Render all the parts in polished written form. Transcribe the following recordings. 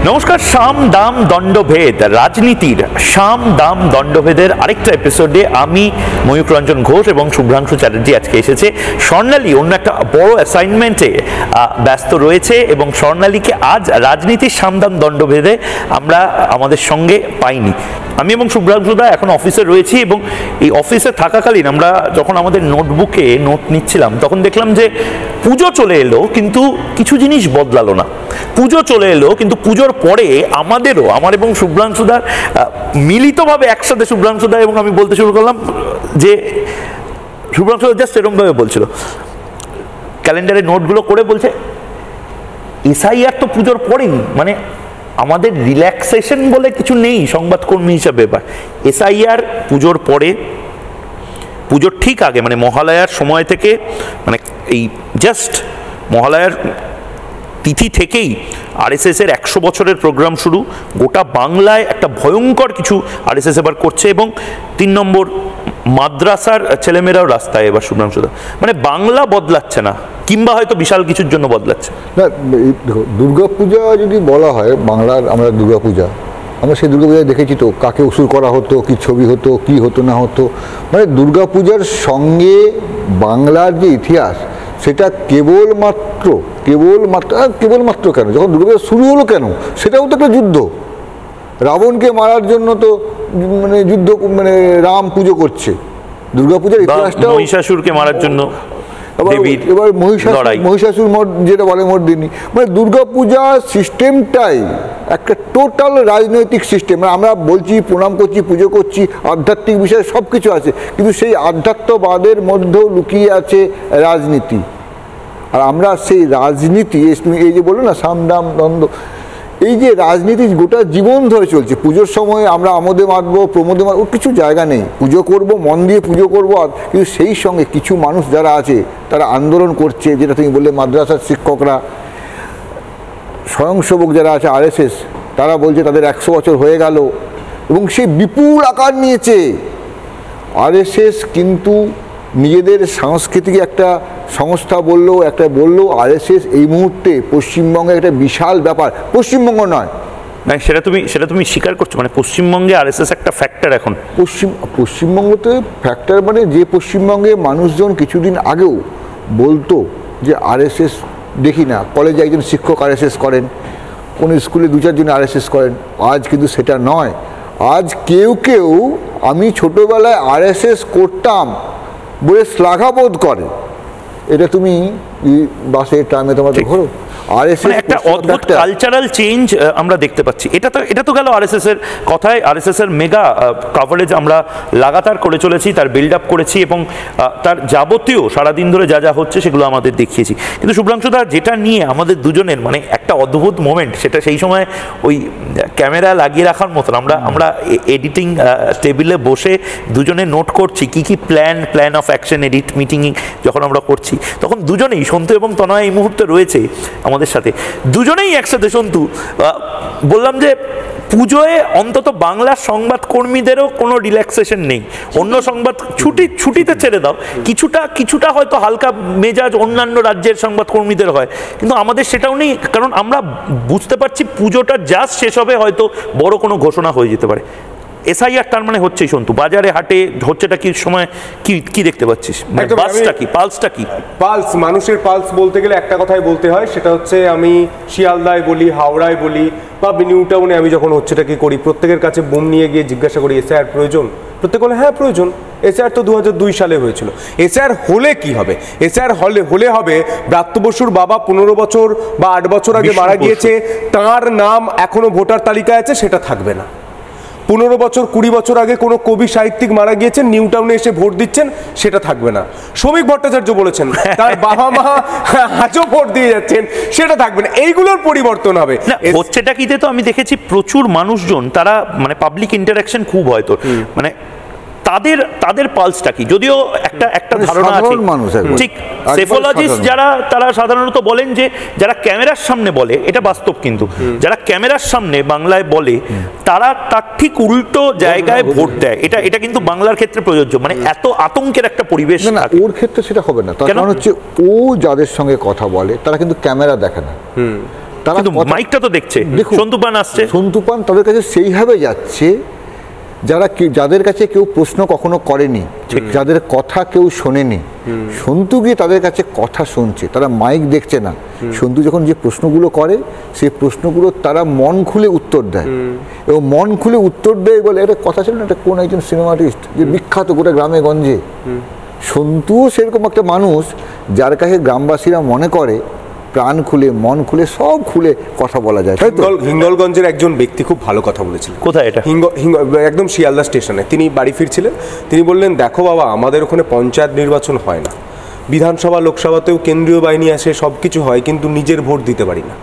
নমস্কার। সাম দাম দণ্ডভেদ, রাজনীতির সাম দাম দণ্ডভেদের আরেকটা এপিসোডে আমি ময়ূক রঞ্জন ঘোষ এবং শুভ্রাংশু চ্যাটার্জি আজকে এসেছে। স্বর্ণালী অন্য একটা বড় অ্যাসাইনমেন্টে ব্যস্ত রয়েছে এবং স্বর্ণালীকে আজ রাজনীতির সাম দাম দণ্ডভেদে আমরা আমাদের সঙ্গে পাইনি। আমি এবং শুভ্রাংশুদা এখন অফিসে রয়েছি এবং এই অফিসে থাকাকালীন আমরা যখন আমাদের নোটবুকে নোট নিচ্ছিলাম তখন দেখলাম যে পুজো চলে এলো কিন্তু কিছু জিনিস বদলালো না। পুজো চলে এলো কিন্তু পুজোর পরে আমাদেরও, আমার এবং শুভ্রাংশুদার মিলিতভাবে একসাথে শুভ্রাংশুদা এবং আমি বলতে শুরু করলাম যে শুভ্রাংশুদা জাস্ট এরকমভাবে বলছিল, ক্যালেন্ডারে নোটগুলো করে বলছে এসআইআর তো পুজোর পরেই, মানে আমাদের রিল্যাক্সেশন বলে কিছু নেই সংবাদকর্মী হিসাবে। এবার এসআইআর পুজোর পরে, পুজোর ঠিক আগে মানে মহালয়ার সময় থেকে, মানে এই জাস্ট মহালয়ার তিথি থেকেই আরএসএস এর 100 বছরের প্রোগ্রাম শুরু। গোটা বাংলায় একটা ভয়ঙ্কর কিছু আরএসএস এবার করছে এবং 3 নম্বর মাদ্রাসার ছেলেমেয়েরাও রাস্তায় এবার শুভ্রাংশুদা, মানে বাংলা বদলাচ্ছে না কিংবা হয়তো বিশাল কিছুর জন্য বদলাচ্ছে না। দেখো, দুর্গাপূজা যদি বলা হয় বাংলার, আমরা দুর্গাপূজা, আমরা সেই দুর্গাপূজায় দেখেছি তো কাকে উসুর করা হতো, কি ছবি হতো, কি হতো না হতো। মানে দুর্গাপূজার সঙ্গে বাংলার যে ইতিহাস সেটা কেবলমাত্র কেন, যখন দুর্গাপূজা শুরু হলো কেন, সেটাও তো একটা যুদ্ধ। রাবণকে মারার জন্য তো মানে যুদ্ধ, মানে রাম পুজো করছে। দুর্গাপূজার ইতিহাসটা মহিষাসুরকে মারার জন্য এবার মহিষাসুর যেটা বলে মর্দিনী, মানে দুর্গাপূজা সিস্টেমটাই একটা টোটাল রাজনৈতিক সিস্টেম। আমরা বলছি প্রণাম করছি, পুজো করছি, আধ্যাত্মিক বিষয়ে সব কিছু আছে, কিন্তু সেই আধ্যাত্মবাদের মধ্যেও লুকিয়ে আছে রাজনীতি। আর আমরা সেই রাজনীতি, এই যে বললো না সাম দাম দ্বন্দ্ব, এই যে রাজনীতি গোটা জীবন ধরে চলছে। পুজোর সময় আমরা আমোদে মাতবো, প্রমোদে মাতবো, কিছু জায়গা নেই। পুজো করব, মন দিয়ে পুজো করবো, কিন্তু সেই সঙ্গে কিছু মানুষ যারা আছে তারা আন্দোলন করছে, যেটা তুমি বললে মাদ্রাসার শিক্ষকরা, স্বয়ংসেবক যারা আছে আরএসএস, তারা বলছে তাদের 100 বছর হয়ে গেল এবং সেই বিপুল আকার নিয়েছে। আরএসএস কিন্তু নিজেদের সাংস্কৃতিক একটা সংস্থা বললো আরএসএস এই মুহূর্তে পশ্চিমবঙ্গে একটা বিশাল ব্যাপার। পশ্চিমবঙ্গ নয়, না সেটা তুমি স্বীকার করছো, মানে পশ্চিমবঙ্গে আরএসএস একটা ফ্যাক্টর এখন। পশ্চিমবঙ্গতে ফ্যাক্টর মানে যে পশ্চিমবঙ্গে মানুষজন কিছুদিন আগেও বলতো যে আরএসএস দেখি না, কলেজে একজন শিক্ষক আরএসএস করেন, কোনো স্কুলে 2-4 জন আরএসএস করেন। আজ কিন্তু সেটা নয়। আজ কেউ আমি ছোটোবেলায় আরএসএস করতাম বলে শ্লাঘাবোধ করে। এটা তুমি বাসে ট্রামে তোমার ঘোরো, মানে একটা অদ্ভুত কালচারাল চেঞ্জ আমরা দেখতে পাচ্ছি। এটা তো গেল আরএসএস এর কথায়। আরএসএস এর মেগা কভারেজ আমরা লাগাতার করে চলেছি, তার বিল্ড আপ করেছি এবং তার যাবতীয় সারাদিন ধরে যা হচ্ছে সেগুলো আমাদের দেখিয়েছি। কিন্তু শুভ্রাংশুদা, যেটা নিয়ে আমাদের দুজনের মানে একটা অদ্ভুত মোমেন্ট, সেটা সেই সময় ওই ক্যামেরা লাগিয়ে রাখার মতন আমরা এডিটিং টেবিলে বসে দুজনে নোট করছি কি plan of action edit meeting যখন আমরা করছি, তখন দুজনেই, সন্তু এবং তনয় এই মুহূর্তে রয়েছে আমাদের সাথে, দুজনেই একসাথে। সন্তু, বললাম যে পুজোয় অন্তত বাংলার সংবাদকর্মীদেরও কোনো রিল্যাক্সেশন নেই। অন্য সংবাদ ছুটিতে ছেড়ে দাও, কিছুটা হয়তো হালকা মেজাজ অন্যান্য রাজ্যের সংবাদকর্মীদের হয়, কিন্তু আমাদের সেটাও নেই। কারণ আমরা বুঝতে পারছি পুজোটা জাস্ট শেষ হবে, হয়তো বড় কোনো ঘোষণা হয়ে যেতে পারে। এসআইআর তার মানে হচ্ছেই, সন্তু, বাজারে হাটে হচ্ছেটা কি সময় কি দেখতে পাচ্ছিস? পালসটা কি? পালস, মানুষের পালস বলতে গেলে একটা কথাই বলতে হয়, সেটা হচ্ছে আমি শিয়ালদায় বলি, হাওড়ায় বলি বা নিউ টাউনে আমি যখন হচ্ছেটা কি করি, প্রত্যেকের কাছে বোম নিয়ে গিয়ে জিজ্ঞাসা করি এসআইআর প্রয়োজন? প্রত্যেক বলে হ্যাঁ প্রয়োজন। এসআইআর তো 2002 সালে হয়েছিল। এসআইআর হলে কি হবে? এসআইআর হলে হবে ব্রাত্য বসুর বাবা 15 বছর বা 8 বছর আগে মারা গিয়েছে, তার নাম এখনো ভোটার তালিকায় আছে, সেটা থাকবে না। 15 বছর 20 বছর আগে কোনো কবি সাহিত্যিক মারা গিয়েছেন, নিউ টাউনে এসে ভোট দিচ্ছেন, সেটা থাকবে না। শ্রমিক ভট্টাচার্য বলেছেন তার বাবা মা আজও ভোট দিয়ে যাচ্ছেন, সেটা থাকবে না। এইগুলোর পরিবর্তন হবে। হচ্ছেটা কিতে তো আমি দেখেছি প্রচুর মানুষজন, তারা মানে পাবলিক ইন্টারাকশন খুব হয়তো, মানে তাদের পালসটা কি, যদিও একটা ধারণা আছে ঠিক। সেফোলজিস্ট যারা, তারা সাধারণত বলেন যে যারা ক্যামেরার সামনে বলে, এটা বাস্তব, কিন্তু যারা ক্যামেরার সামনে বাংলায় বলে তারা তার ঠিক উল্টো জায়গায় ভোট দেয়। এটা কিন্তু বাংলার ক্ষেত্রে প্রযোজ্য। মানে এত আতঙ্কের একটা পরিবেশ না, ওর ক্ষেত্রে সেটা হবে না। তার কারণ হচ্ছে ও যাদের সঙ্গে কথা বলে তারা কিন্তু ক্যামেরা দেখে না, তারা মাইকটা তো দেখছে, সন্তুপান আসছে, সন্তুপান তাদের কাছে সেইভাবে যাচ্ছে যাদের কাছে কেউ প্রশ্ন কখনো করেনি, যাদের কথা কেউ শোনেনি, সন্তু গিয়ে তাদের কাছে কথা শুনছে, তারা মাইক দেখছে না। সন্তু যখন যে প্রশ্নগুলো করে সেই প্রশ্নগুলো তারা মন খুলে উত্তর দেয়, এবং মন খুলে উত্তর দেয় বলে একটা কথা ছিল না, একটা কোন একজন সিনেমা আর্টিস্ট যে বিখ্যাত গোটা গ্রামে গঞ্জে, সন্তুও সেরকম একটা মানুষ যার কাছে গ্রামবাসীরা মনে করে প্রাণ খুলে মন খুলে সব খুলে কথা বলা যায়। হিঙ্গলগঞ্জের একজন ব্যক্তি খুব ভালো কথা বলেছিলেন। কোথায় এটা? একদম শিয়ালদা স্টেশনে তিনি বাড়ি ফিরছিলেন, তিনি বললেন, দেখো বাবা, আমাদের ওখানে পঞ্চায়েত নির্বাচন হয় না, বিধানসভা লোকসভাতেও কেন্দ্রীয় বাহিনী আসে, সব কিছু হয়, কিন্তু নিজের ভোট দিতে পারি না।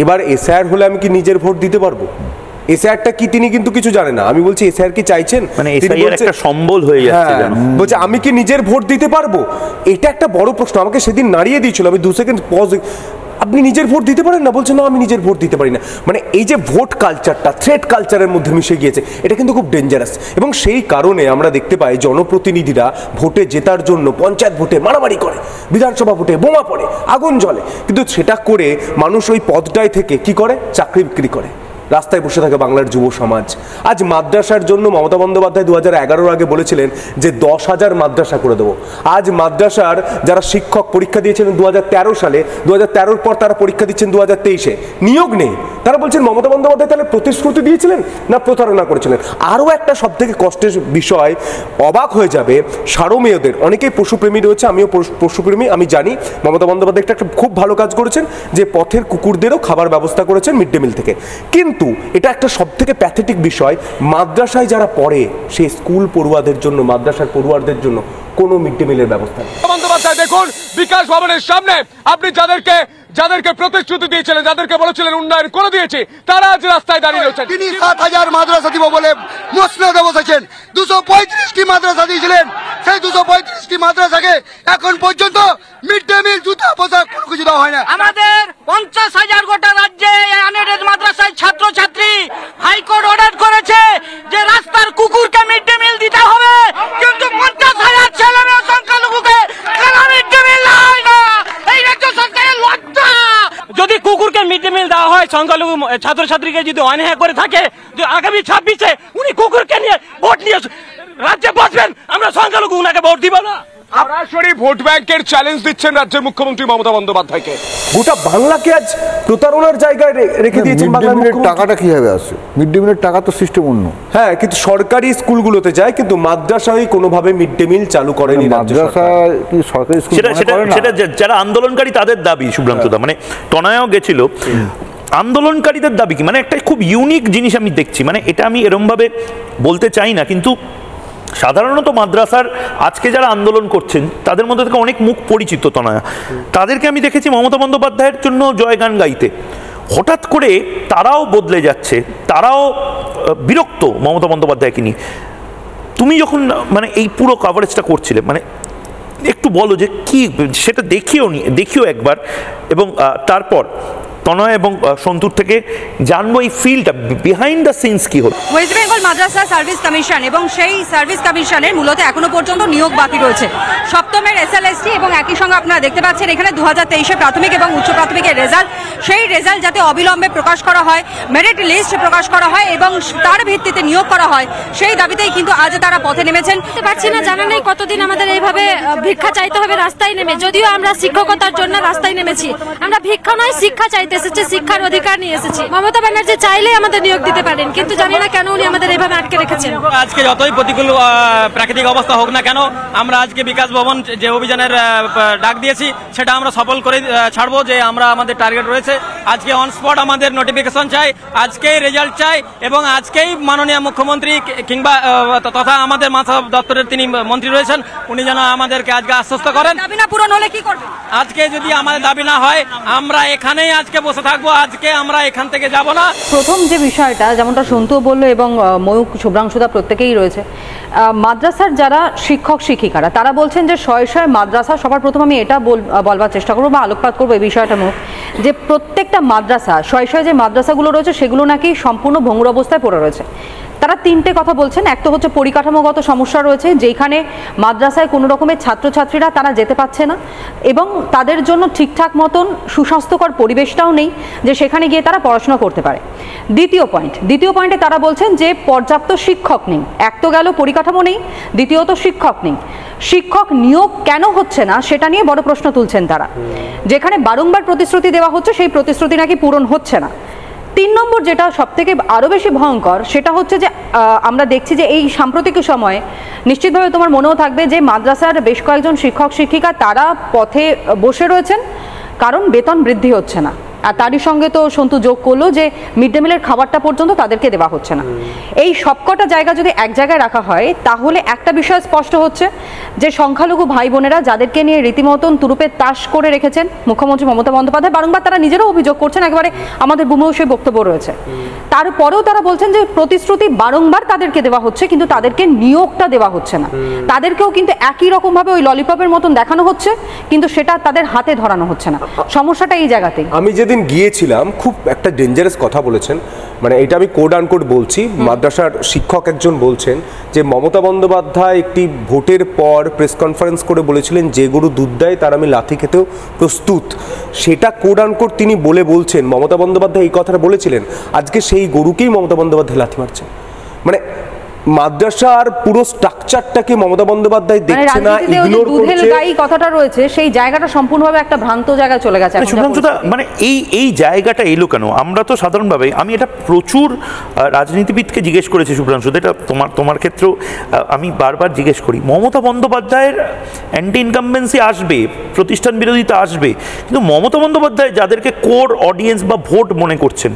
এবার এসআইআর হলে আমি কি নিজের ভোট দিতে পারবো? এসআইআরটা কি তিনি কিন্তু কিছু জানে না। আমি বলছি এসআইআর কি চাইছেন, মানে এসআইআর একটা সম্বল হয়ে যাচ্ছে জানো, বলছে আমি কি নিজের ভোট দিতে পারবো? এটা একটা বড় প্রশ্ন, আমাকে সেদিন নাড়িয়ে দিয়েছিল। আমি 2 সেকেন্ড পজ, আপনি নিজের ভোট দিতে পারেন না? বলছে না, আমি নিজের ভোট দিতে পারি না। মানে এই যে ভোট কালচারটা থ্রেট কালচারের মধ্যে মিশে গিয়েছে, এটা কিন্তু খুব ডেঞ্জারাস। এবং সেই কারণে আমরা দেখতে পাই জনপ্রতিনিধিরা ভোটে জেতার জন্য পঞ্চায়েত ভোটে মারামারি করে, বিধানসভা ভোটে বোমা পড়ে, আগুন জ্বলে, কিন্তু সেটা করে মানুষ ওই পদটায় থেকে কি করে? চাকরি বিক্রি করে, রাস্তায় বসে থাকে বাংলার যুব সমাজ। আজ মাদ্রাসার জন্য মমতা বন্দ্যোপাধ্যায় 2011 আগে বলেছিলেন যে 10,000 মাদ্রাসা করে দেবো। আজ মাদ্রাসার যারা শিক্ষক পরীক্ষা দিয়েছিলেন 2013 সালে, 2013 পর তারা পরীক্ষা দিচ্ছেন 2023-এ, নিয়োগ নেই। তারা বলছেন মমতা বন্দ্যোপাধ্যায় তাহলে প্রতিশ্রুতি দিয়েছিলেন না প্রতারণা করেছিলেন? আরও একটা সব থেকে কষ্টের বিষয়, অবাক হয়ে যাবে সারমেয়দের, অনেকেই পশুপ্রেমী রয়েছে, আমিও পশুপ্রেমী, আমি জানি মমতা বন্দ্যোপাধ্যায় একটা খুব ভালো কাজ করেছেন যে পথের কুকুরদেরও খাবার ব্যবস্থা করেছেন মিড ডে মিল থেকে। কিন্তু এটা একটা সব থেকে প্যাথেটিক বিষয়, মাদ্রাসায় যারা পড়ে সেই স্কুল পড়ুয়াদের জন্য, মাদ্রাসার পড়ুয়াদের জন্য কোনো মিড ডে মিলের ব্যবস্থা নেই। বন্দ্যোপাধ্যায় দেখুন, বিকাশ ভবনের সামনে আপনি যাদেরকে প্রতিশ্রুতি দিয়েছিলেন, যাদেরকে বলেছিলেন উন্নয়ন করে দিয়েছি, তারা আজ রাস্তায় দাঁড়িয়ে রয়েছেন। তিনি 7,000 মাদ্রাসা দিব বলে মসনদে বসেছেন। 235টি মাদ্রাসা দিয়েছিলেন, সেই 235টি মাদ্রাসাকে এখন পর্যন্ত মিড ডে মিল, জুতা, পোশাক কোনো কিছু দেওয়া হয় না। আমাদের 50,000 গোটা রাজ্যে আনএডেড মাদ্রাসায় ছাত্রছাত্রী, হাইকোর্ট অর্ডার করেছে যে রাস্তার কুকুরকে মিড ডে মিল দিতে হবে, কিন্তু 50,000 ছেলে মেয়ে সংখ্যালঘুকে কেন মিড ডে মিল হয় না? এই রাজ্য সরকারের লজ্জা। যদি কুকুরকে মিড ডে মিল দেওয়া হয়, সংখ্যালঘু ছাত্রছাত্রীকে যদি অন্যায় করে থাকে, যে আগামী 26-এ উনি কুকুরকে নিয়ে ভোট নিয়ে রাজ্যে বসবেন, আমরা সংখ্যালঘু উনাকে ভোট দিব না। সরাসরি ভোট ব্যাংকের চ্যালেঞ্জ দিচ্ছেন রাজ্যের মুখ্যমন্ত্রী মমতা বন্দ্যোপাধ্যায়কে। গোটা বাংলাকে আজ প্রতারণার জায়গায় রেখে দিয়েছেন। টাকাটা কিভাবে আসে? মিড ডে মিলের টাকা তো সিস্টেম অন্য। হ্যাঁ, কিন্তু সরকারি স্কুলগুলোতে যায়, কিন্তু মাদ্রাসায় কোনোভাবে মিড ডে মিল চালু করেনি মাদ্রাসা কি সরকারি স্কুল? সেটা যারা আন্দোলনকারী তাদের দাবি, শুভ্রাংশুদা, মানে তনয়াও গেছিল, আন্দোলনকারীদের দাবি কি? মানে একটা খুব ইউনিক জিনিস আমি দেখছি, মানে এটা আমি এরমভাবে বলতে চাই না, কিন্তু সাধারণত মাদ্রাসার আজকে যারা আন্দোলন করছেন তাদের মধ্যে থেকে অনেক মুখ পরিচিত তনয়া, তাদেরকে আমি দেখেছি মমতা বন্দ্যোপাধ্যায়ের জন্য জয়গান গাইতে। হঠাৎ করে তারাও বদলে যাচ্ছে, তারাও বিরক্ত মমতা বন্দ্যোপাধ্যায়কে নিয়ে। তুমি যখন মানে এই পুরো কভারেজটা করছিলে, মানে একটু বলো যে কি সেটা দেখিও একবার, এবং তারপর তনয় এবং সন্তুর থেকে জানবো এই ফিল্ডটা, বিহাইন্ড দ্য সিনস কি হলো। ওয়েস্ট বেঙ্গল মাদ্রাসা সার্ভিস কমিশন, এবং সেই সার্ভিস কমিশনের মূলত এখনো পর্যন্ত নিয়োগ বাকি রয়েছে। সপ্তমের SLST, এবং একই সঙ্গে আপনারা দেখতে পাচ্ছেন এখানে 2023-এ প্রাথমিক এবং উচ্চ প্রাথমিকের রেজাল্ট, সেই রেজাল্ট যাতে অবিলম্বে প্রকাশ করা হয়, মেরিট লিস্ট প্রকাশ করা হয় এবং তার ভিত্তিতে নিয়োগ করা হয়, সেই দাবিতেই কিন্তু আজ তারা পথে নেমেছেন। পারছি না, জানা নেই কতদিন আমাদের এইভাবে ভিক্ষা চাইতে হবে রাস্তায় নেমে। যদিও আমরা শিক্ষকতার জন্য রাস্তায় নেমেছি, আমরা ভিক্ষা নয় শিক্ষা চাইতে এসেছি, শিক্ষার অধিকার নিয়ে এসেছি। মমতা ব্যানার্জি চাইলে আমাদের নিয়োগ দিতে পারেন, কিন্তু জানি না কেন উনি আমাদের এইভাবে আটকে রেখেছেন। আজকে যতই প্রতিকূল প্রাকৃতিক অবস্থা হোক না কেন, আমরা আজকে বিকাশ ভবন যে অভিযানের ডাক দিয়েছি সেটা আমরা সফল করে ছাড়বো। যে আমরা আমাদের টার্গেট রয়েছে, আজকে অন স্পট আমাদের নোটিফিকেশন চাই, আজকেই রেজাল্ট চাই, এবং আজকেই মাননীয় মুখ্যমন্ত্রী কিংবা তথা আমাদের মাথা দপ্তরের তিনি মন্ত্রী রয়েছেন, উনি যেন আমাদেরকে আজকে আশ্বস্ত করেন। দাবি না পূরণ হলে কি করবে? আজকে যদি আমাদের দাবি না হয়, আমরা এখানেই আজকে বসে থাকবো, আজকে আমরা এখান থেকে যাব না। প্রথম যে বিষয়টা, যেমনটা সন্তু বললো এবং ময়ূক, শুভ্রাংশুদা প্রত্যেকেই রয়েছে, মাদ্রাসার যারা শিক্ষক শিক্ষিকারা তারা বলছেন যে শয়ে মাদ্রাসা, সবার প্রথম আমি এটা বলবার চেষ্টা করবো বা আলোকপাত করবো এই বিষয়টা মুখ, যে প্রত্যেকটা মাদ্রাসা শয়ে যে মাদ্রাসাগুলো রয়েছে সেগুলো নাকি সম্পূর্ণ ভঙ্গুর অবস্থায় পড়ে রয়েছে। তারা তিনটে কথা বলছেন। এক তো হচ্ছে পরিকাঠামোগত সমস্যা রয়েছে, যেখানে মাদ্রাসায় কোনো রকমের ছাত্রছাত্রীরা তারা যেতে পারছে না এবং তাদের জন্য ঠিকঠাক মতন সুস্বাস্থ্যকর পরিবেশটাও নেই যে সেখানে গিয়ে তারা পড়াশোনা করতে পারে। দ্বিতীয় পয়েন্টে তারা বলছেন যে পর্যাপ্ত শিক্ষক নেই। এক তো গেল পরিকাঠামো নেই, দ্বিতীয়ত শিক্ষক নেই। শিক্ষক নিয়োগ কেন হচ্ছে না সেটা নিয়ে বড় প্রশ্ন তুলছেন তারা। যেখানে বারংবার প্রতিশ্রুতি দেওয়া হচ্ছে, সেই প্রতিশ্রুতি নাকি পূরণ হচ্ছে না। 3 নম্বর যেটা সবথেকে আরও বেশি ভয়ঙ্কর, সেটা হচ্ছে যে আমরা দেখছি যে এই সাম্প্রতিক সময়ে নিশ্চিতভাবে তোমার মনেও থাকবে যে মাদ্রাসার বেশ কয়েকজন শিক্ষক শিক্ষিকা তারা পথে বসে রয়েছেন কারণ বেতন বৃদ্ধি হচ্ছে না। আর তারই সঙ্গে তো সন্তু যোগ করলো যে মিড ডে মিলের খাবারটা পর্যন্ত তাদেরকে দেওয়া হচ্ছে না। এই সবকটা জায়গা যদি এক জায়গায় রাখা হয় তাহলে একটা বিষয় স্পষ্ট হচ্ছে যে সংখ্যালঘু ভাই বোনেরা যাদেরকে নিয়ে রীতিমতন তুরুপের তাস করে রেখেছেন মুখ্যমন্ত্রী মমতা বন্দ্যোপাধ্যায়, বারংবার তারা নিজেরাও অভিযোগ করছেন, একেবারে আমাদের বুমেও সেই বক্তব্য রয়েছে। তারপরেও তারা বলছেন যে প্রতিশ্রুতি বারংবার তাদেরকে দেওয়া হচ্ছে কিন্তু তাদেরকে নিয়োগটা দেওয়া হচ্ছে না। তাদেরকেও কিন্তু একই রকমভাবে ওই ললিপপের মতন দেখানো হচ্ছে কিন্তু সেটা তাদের হাতে ধরানো হচ্ছে না। সমস্যাটা এই জায়গাতেই। আমি যেদিন গিয়েছিলাম খুব একটা ডেঞ্জারাস কথা বলেছেন, মানে এটা আমি কোড আনকোড বলছি, মাদ্রাসার শিক্ষক একজন বলছেন যে মমতা বন্দ্যোপাধ্যায় একটি ভোটের পর প্রেস কনফারেন্স করে বলেছিলেন যে গরু দুধ দেয় তার আমি লাথি খেতেও প্রস্তুত। সেটা কোড আনকোড তিনি বলছেন, মমতা বন্দ্যোপাধ্যায় এই কথাটা বলেছিলেন, আজকে সেই গরুকেই মমতা বন্দ্যোপাধ্যায় লাথি মারছেন। মানে মাদ্রাসার পুরো স্ট্রাকচারটাকে মমতা বন্দ্যোপাধ্যায় দেখছে না, ইগনোর করছে। এই কথাটা রয়েছে, সেই জায়গাটা সম্পূর্ণভাবে একটা ভ্রান্ত জায়গায় চলে গেছে। মানে এই জায়গাটা এলো কেন? আমরা তো সাধারণভাবে, আমি এটা প্রচুর রাজনীতিবিদকে জিজ্ঞেস করেছি শুভ্রাংশু, এটা তোমার ক্ষেত্রেও আমি বারবার জিজ্ঞেস করি, মমতা বন্দ্যোপাধ্যায়ের অ্যান্টি ইনকামবেন্সি আসবে, প্রতিষ্ঠান বিরোধিতা আসবে, কিন্তু মমতা বন্দ্যোপাধ্যায় যাদেরকে কোর অডিয়েন্স বা ভোট মনে করছেন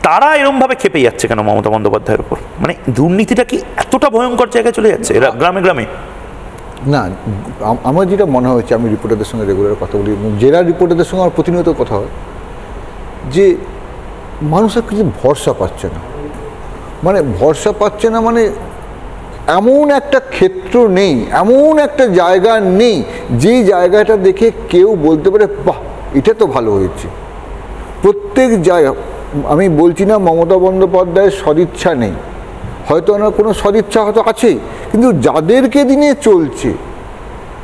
তারা এরমভাবে খেপে যাচ্ছে কেন মমতা বন্দ্যোপাধ্যায়ের উপর? মানে দুর্নীতিটা কি এতটা ভয়ঙ্কর জায়গায় চলে যাচ্ছে গ্রামে গ্রামে? না, আমার যেটা মনে হয়েছে, আমি রিপোর্টারদের সঙ্গে রেগুলার কথা বলি, জেলা রিপোর্টারদের সঙ্গে আমার প্রতিনিয়ত কথা হয়, যে মানুষের কিছু ভরসা পাচ্ছে না। মানে ভরসা পাচ্ছে না, মানে এমন একটা ক্ষেত্র নেই, এমন একটা জায়গা নেই যেই জায়গাটা দেখে কেউ বলতে পারে বাহ এটা তো ভালো হয়েছে। প্রত্যেক জায়গা, আমি বলছি না মমতা বন্দ্যোপাধ্যায়ের সদিচ্ছা নেই, হয়তো ওনার কোনো সদিচ্ছা হয়তো আছে, কিন্তু যাদেরকে দিনে চলছে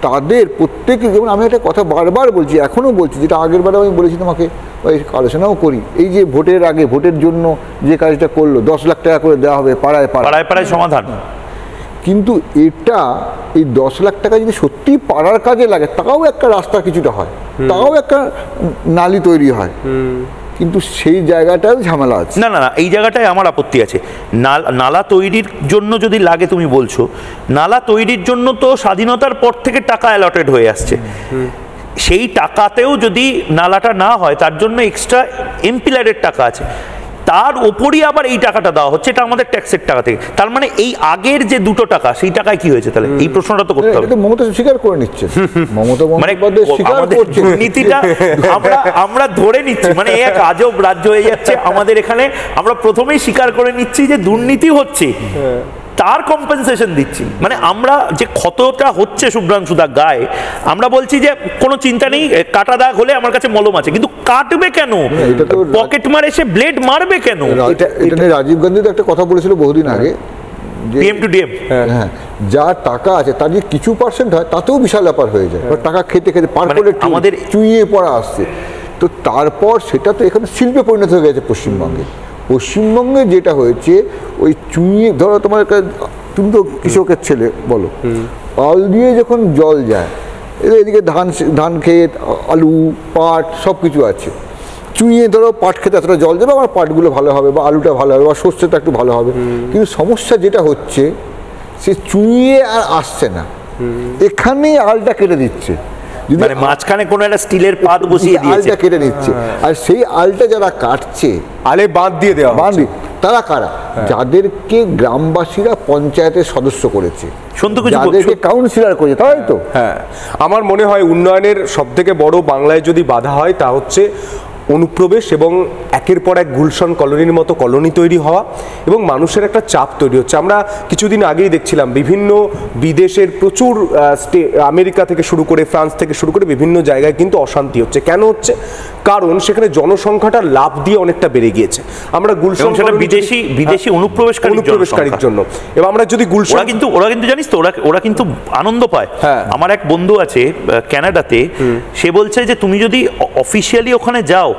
তাদের প্রত্যেকে, যেমন আমি একটা কথা বারবার বলছি, এখনও বলছি, যেটা আগের বারে আমি বলেছি তোমাকে, আলোচনাও করি, এই যে ভোটের আগে ভোটের জন্য যে কাজটা করলো 10 লাখ টাকা করে দেওয়া হবে পাড়ায় পাড়ায় পাড়ায় সমাধান, কিন্তু এটা এই 10 লাখ টাকা যদি সত্যি পাড়ার কাজে লাগে তাও একটা রাস্তা কিছুটা হয়, তাও একটা নালি তৈরি হয়, কিন্তু সেই জায়গাটাও ঝামেলা আছে। না না না, এই জায়গাটায় আমার আপত্তি আছে। নালা তৈরির জন্য যদি লাগে, তুমি বলছো নালা তৈরির জন্য তো স্বাধীনতার পর থেকে টাকা অ্যালটেড হয়ে আসছে, সেই টাকাতেও যদি নালাটা না হয় তার জন্য এক্সট্রা এমপিলারের টাকা আছে, তার ওপরই আবার এই টাকাটা দেওয়া হচ্ছে, এটা আমাদের ট্যাক্সের টাকা থেকে। তার মানে এই আগের যে 2 টাকা সেই টাকায় কি হয়েছে তাহলে? এই প্রশ্নটা তো করতে হবে। মমতা স্বীকার করে নিচ্ছে, মমতা বন্দ্যোপাধ্যায় স্বীকার করছে দুর্নীতিটা আমরা ধরে নিচ্ছি, মানে এক আজব রাজ্য হয়ে যাচ্ছে আমাদের এখানে। আমরা প্রথমেই স্বীকার করে নিচ্ছি যে দুর্নীতি হচ্ছে, তার কম্পেনসেশন দিচ্ছি। মানে আমরা যে ক্ষতটা হচ্ছে শুভ্রাংশুদা গায়ে, আমরা বলছি যে কোনো চিন্তা নেই, কাটা দাগ হলে আমার কাছে মলম আছে, কিন্তু কাটবে কেন? পকেট মারে সে ব্লেড মারবে কেন? এটা নিয়ে রাজীব গান্ধী তো একটা কথা বলেছিল বহুদিন আগে, ডিএম টু ডিএম, হ্যাঁ, যা টাকা আছে তার যে কিছু পার্সেন্ট হয় তাতেও বিশাল ব্যাপার হয়ে যায়, টাকা খেতে খেতে পার করে আমাদের চুইয়ে পড়া আসছে। তো তারপর সেটা তো এখানে শিল্পে পরিণত হয়ে গেছে পশ্চিমবঙ্গে যেটা হয়েছে, ওই চুইয়ে ধরো তোমার, তুমি তো কৃষকের ছেলে বলো, পাল দিয়ে যখন জল যায়, এদিকে ধান ক্ষেত, আলু, পাট সব কিছু আছে, চুইয়ে ধরো পাট খেতে এতটা জল দেবে, আমার পাটগুলো ভালো হবে বা আলুটা ভালো হবে বা শস্যটা একটু ভালো হবে, কিন্তু সমস্যা যেটা হচ্ছে সে চুইয়ে আর আসছে না, এখানেই আলটা কেটে দিচ্ছে, মানে মাঝখানে কোনো একটা স্টিলের পাত বসিয়ে দিয়েছে, আলটা কেটে নিচ্ছে। আর সেই আলটা যারা কাটছে, আলে বাঁধ দিয়ে দেওয়া হচ্ছে, তারা কারা? যাদেরকে গ্রামবাসীরা পঞ্চায়েতের সদস্য করেছে, যাদেরকে কাউন্সিলর করেছে, তাই তো। হ্যাঁ, আমার মনে হয় উন্নয়নের সবথেকে বড় বাংলায় যদি বাধা হয় তা হচ্ছে অনুপ্রবেশ এবং একের পর এক গুলশান কলোনির মতো কলোনি তৈরি হওয়া এবং মানুষের একটা চাপ তৈরি হচ্ছে। আমরা কিছুদিন আগেই দেখছিলাম বিভিন্ন বিদেশের প্রচুর আমেরিকা থেকে শুরু করে ফ্রান্স থেকে শুরু করে বিভিন্ন জায়গায় কিন্তু অশান্তি হচ্ছে। কেন হচ্ছে? কারণ সেখানে জনসংখ্যাটা লাভ দিয়ে অনেকটা বেড়ে গিয়েছে। আমরা গুলশান বিদেশি অনুপ্রবেশকারীর জন্য, এবং আমরা যদি গুলশান ওরা কিন্তু জানিস তো ওরা কিন্তু আনন্দ পায়। আমার এক বন্ধু আছে ক্যানাডাতে, সে বলছে যে তুমি যদি অফিসিয়ালি ওখানে যাও,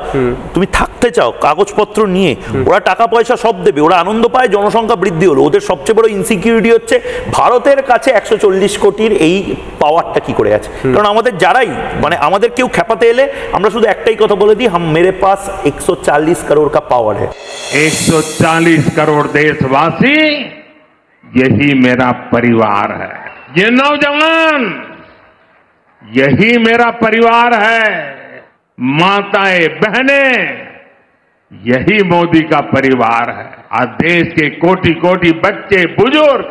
তুমি থাকতে চাও কাগজপত্র নিয়ে, ওরা টাকা পয়সা সব দেবে, ওরা আনন্দ পায় জনসংখ্যা বৃদ্ধি হলো। ওদের সবচেয়ে বড় ইনসিকিউরিটি হচ্ছে ভারতের কাছে 140 কোটির এই পাওয়ারটা কি করে আছে। কারণ আমাদের যারাই মানে আমাদের কেউ খেপাতে এলে আমরা শুধু একটাই কথা বলে দিই, হাম মেরে পাস 140 करोड़ का पावर है। 140 करोड़ देशवासी यही मेरा परिवार है। ये नौजवान यही मेरा परिवार है। माताएं बहनें यही मोदी का परिवार है। आज देश के कोटि कोटि बच्चे बुजुर्ग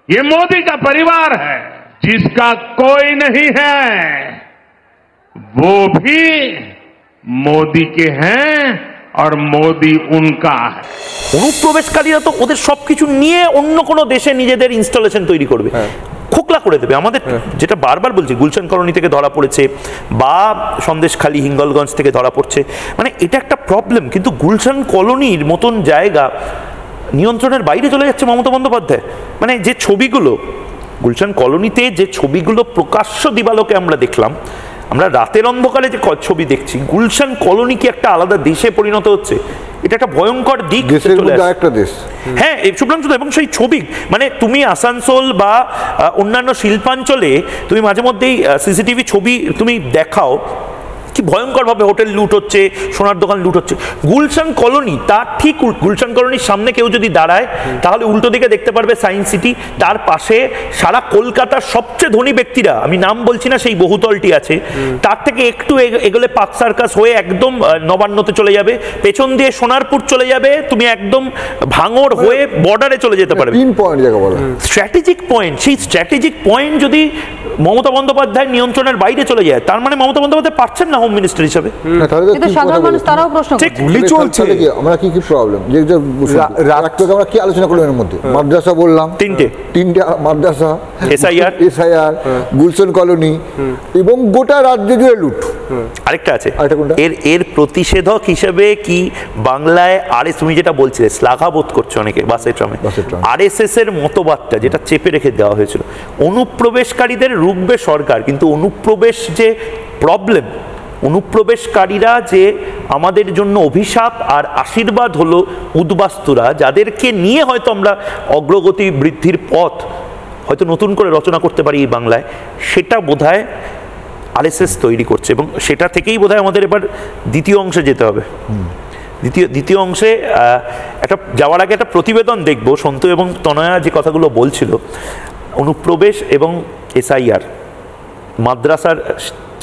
ये मोदी का परिवार है। जिसका कोई नहीं है वो भी मोदी के हैं और मोदी उनका है। অনুপ্রবেশকারীরা তো ওদের সবকিছু নিয়ে অন্য কোনো দেশে নিজেদের ইনস্টলেশন তৈরি করবে, খোকলা করে দেবে। আমাদের যেটা বারবার বলছি, গুলশান কলোনি থেকে ধরা পড়েছে বা সন্দেশখালী হিঙ্গলগঞ্জ থেকে ধরা পড়ছে, মানে এটা একটা প্রবলেম। কিন্তু গুলশান কলোনির মতন জায়গা নিয়ন্ত্রণের বাইরে চলে যাচ্ছে মমতা বন্দ্যোপাধ্যায়। মানে যে ছবিগুলো গুলশান কলোনিতে, যে ছবিগুলো প্রকাশ্য দিবালোকে আমরা দেখলাম, আমরা রাতের অন্ধকারে যে ছবি দেখছি, গুলশান কলোনি কি একটা আলাদা দেশে পরিণত হচ্ছে, এটা একটা ভয়ঙ্কর দিক। হ্যাঁ, শুভ্রাংশু, এবং সেই ছবি মানে তুমি আসানসোল বা অন্যান্য শিল্পাঞ্চলে তুমি মাঝে মধ্যেই সিসিটিভি ছবি তুমি দেখাও, কি ভয়ঙ্করভাবে হোটেল লুট হচ্ছে, সোনার দোকান লুট হচ্ছে। গুলশান কলোনি, তার ঠিক গুলশান কলোনির সামনে কেউ যদি দাঁড়ায় তাহলে উল্টো দিকে দেখতে পারবে সায়েন্স সিটি, তার পাশে সারা কলকাতার সবচেয়ে ধনী ব্যক্তিরা, আমি নাম বলছি না, সেই বহুতলটি আছে, তার থেকে একটু এগোলে পার্ক সার্কাস হয়ে একদম নবান্নতে চলে যাবে, পেছন দিয়ে সোনারপুর চলে যাবে, তুমি একদম ভাঙড় হয়ে বর্ডারে চলে যেতে পারবে। স্ট্র্যাটেজিক পয়েন্ট, সেই স্ট্র্যাটেজিক পয়েন্ট যদি মমতা বন্দ্যোপাধ্যায় নিয়ন্ত্রণের বাইরে চলে যায়, তার মানে মমতা বন্দ্যোপাধ্যায় পারছেন না হোম মিনিস্টার হিসেবে। কিন্তু সাধারণ মানুষ তারাও প্রশ্ন করছে, গুলি চলছে, আমরা কি প্রবলেম, যে আমরা কি আলোচনা করলাম এর মধ্যে? মাদ্রাসা বললাম, তিনটে মাদ্রাসা, এসআইআর, গুলশান কলোনি এবং গোটা রাজ্য জুড়ে লুট। আরেকটা আছে, এর প্রতিষেধক হিসেবে কি বাংলায় আরএস, তুমি যেটা বলছিলে শ্লাঘাবোধ করছে অনেকে বাসে ট্রামে, আরএসএস এর মতবাদটা যেটা চেপে রেখে দেওয়া হয়েছিল, অনুপ্রবেশকারীদের রুখবে সরকার, কিন্তু অনুপ্রবেশ যে প্রবলেম, অনুপ্রবেশকারীরা যে আমাদের জন্য অভিশাপ আর আশীর্বাদ হলো উদ্বাস্তুরা, যাদেরকে নিয়ে হয়তো আমরা অগ্রগতি বৃদ্ধির পথ হয়তো নতুন করে রচনা করতে পারি এই বাংলায়, সেটা বোধহয় আরএসএস তৈরি করছে। এবং সেটা থেকেই বোধহয় আমাদের এবার দ্বিতীয় অংশে যেতে হবে। দ্বিতীয় অংশে একটা যাওয়ার আগে একটা প্রতিবেদন দেখব, সন্তু এবং তনয়া যে কথাগুলো বলছিল, অনুপ্রবেশ এবং এসআইআর, মাদ্রাসার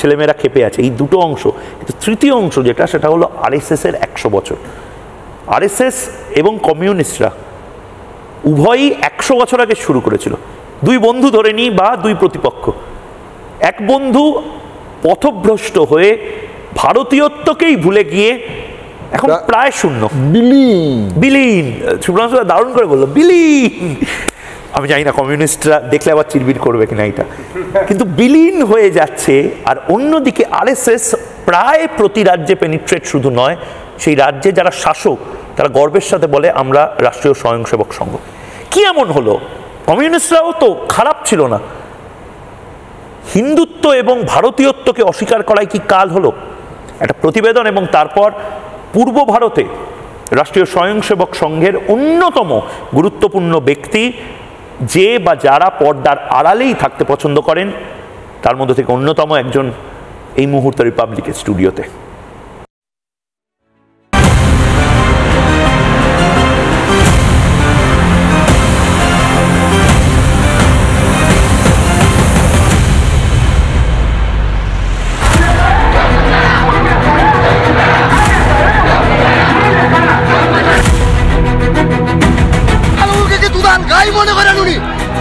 ছেলেমেয়েরা খেপে আছে, এই দুটো অংশ। কিন্তু তৃতীয় অংশ যেটা, সেটা হলো আরএসএস এর 100 বছর। আরএসএস এবং কমিউনিস্টরা উভয়ই 100 বছর আগে শুরু করেছিল। দুই বন্ধু ধরে নিই বা দুই প্রতিপক্ষ, এক বন্ধু পথভ্রষ্ট হয়ে ভারতীয়ত্বকেই ভুলে গিয়ে এখন প্রায় শূন্য, বিলীন। শুভ্রাংশু দারুণ করে বললো বিলীন। আমি জানি না কমিউনিস্টরা দেখলে আবার চিরবির করবে কিনা এটা, কিন্তু বিলীন হয়ে যাচ্ছে। আর অন্যদিকে আরএসএস প্রায় প্রতি রাজ্যে পেনিট্রেট শুধু নয়, সেই রাজ্যে যারা শাসক তারা গর্বের সাথে বলে আমরা রাষ্ট্রীয় স্বয়ংসেবক সংঘ। কি এমন হলো? কমিউনিস্টরাও তো খারাপ ছিল না, হিন্দুত্ব এবং ভারতীয়ত্বকে অস্বীকার করাই কি কাল হলো? একটা প্রতিবেদন এবং তারপর পূর্ব ভারতে রাষ্ট্রীয় স্বয়ংসেবক সংঘের অন্যতম গুরুত্বপূর্ণ ব্যক্তি, যে বা যারা পর্দার আড়ালেই থাকতে পছন্দ করেন, তার মধ্যে থেকে অন্যতম একজন এই মুহূর্তে রিপাবলিকের স্টুডিওতে।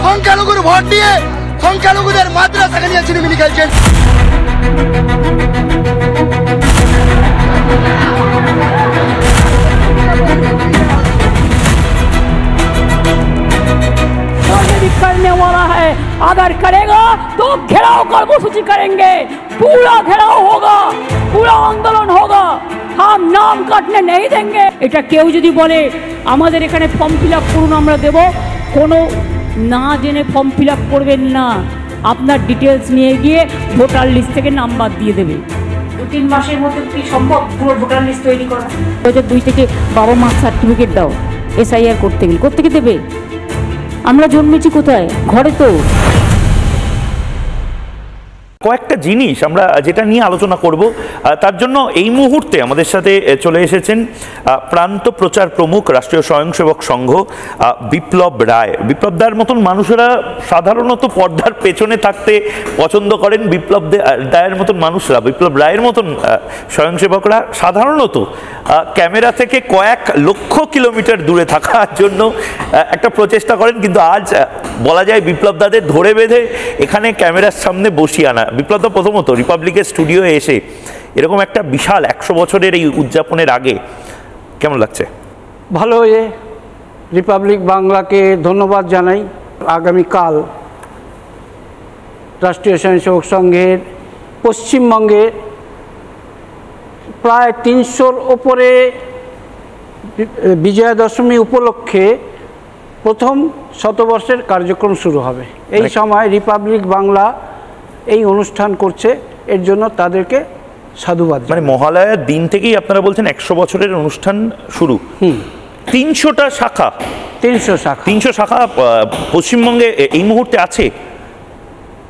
সংখ্যালঘুর ভোট দিয়ে সংখ্যালঘুদের মাদ্রাসাকে নিয়ে ছিনিমিনি খেলছেন। अगर करेगा तो घेराव कर्मसूची करेंगे, पूरा घेराव होगा, पूरा आंदोलन होगा, हम नाम काटने नहीं देंगे। এটা কেউ যদি বলে আমাদের এখানে ফর্ম ফিল আপ করুন আমরা দেব, কোনো না জেনে ফর্ম ফিল আপ করবেন না, আপনার ডিটেলস নিয়ে গিয়ে ভোটার লিস্ট থেকে নাম বাদ দিয়ে দেবে। 2-3 মাসের মধ্যে কি সম্ভব পুরো ভোটার লিস্ট তৈরি করা? 2002 থেকে বাবা মা সার্টিফিকেট দাও এসআইআর করতে গেলে, কোত্থেকে দেবে? আমরা জন্মেছি কোথায়? ঘরে তো। কয়েকটা জিনিস আমরা যেটা নিয়ে আলোচনা করব, তার জন্য এই মুহূর্তে আমাদের সাথে চলে এসেছেন প্রান্ত প্রচার প্রমুখ রাষ্ট্রীয় স্বয়ংসেবক সংঘ বিপ্লব রায়। বিপ্লবদার মতন মানুষেরা সাধারণত পর্দার পেছনে থাকতে পছন্দ করেন, বিপ্লব রায়ের মতন মানুষরা, বিপ্লব রায়ের মতন স্বয়ংসেবকরা সাধারণত ক্যামেরা থেকে কয়েক লক্ষ কিলোমিটার দূরে থাকার জন্য একটা প্রচেষ্টা করেন, কিন্তু আজ বলা যায় বিপ্লবদাদের ধরে বেঁধে এখানে ক্যামেরার সামনে বসিয়ে আনা। বিপ্লবদা প্রথমত রিপাবলিকের স্টুডিওয়ে এসে এরকম একটা বিশাল 100 বছরের এই উদযাপনের আগে কেমন লাগছে? ভালো, রিপাবলিক বাংলাকে ধন্যবাদ জানাই। আগামীকাল রাষ্ট্রীয় স্বয়ংসেবক সংঘের পশ্চিমবঙ্গে প্রায় 300-র ওপরে বিজয়া দশমী উপলক্ষে প্রথম শতবর্ষের কার্যক্রম শুরু হবে। এই সময় রিপাবলিক বাংলা এই অনুষ্ঠান করছে, এর জন্য তাদেরকে সাধুবাদ। মানে মহালয়ার দিন থেকেই আপনারা বলছেন 100 বছরের অনুষ্ঠান শুরু। 300টা শাখা, 300 শাখা পশ্চিমবঙ্গে এই মুহূর্তে আছে।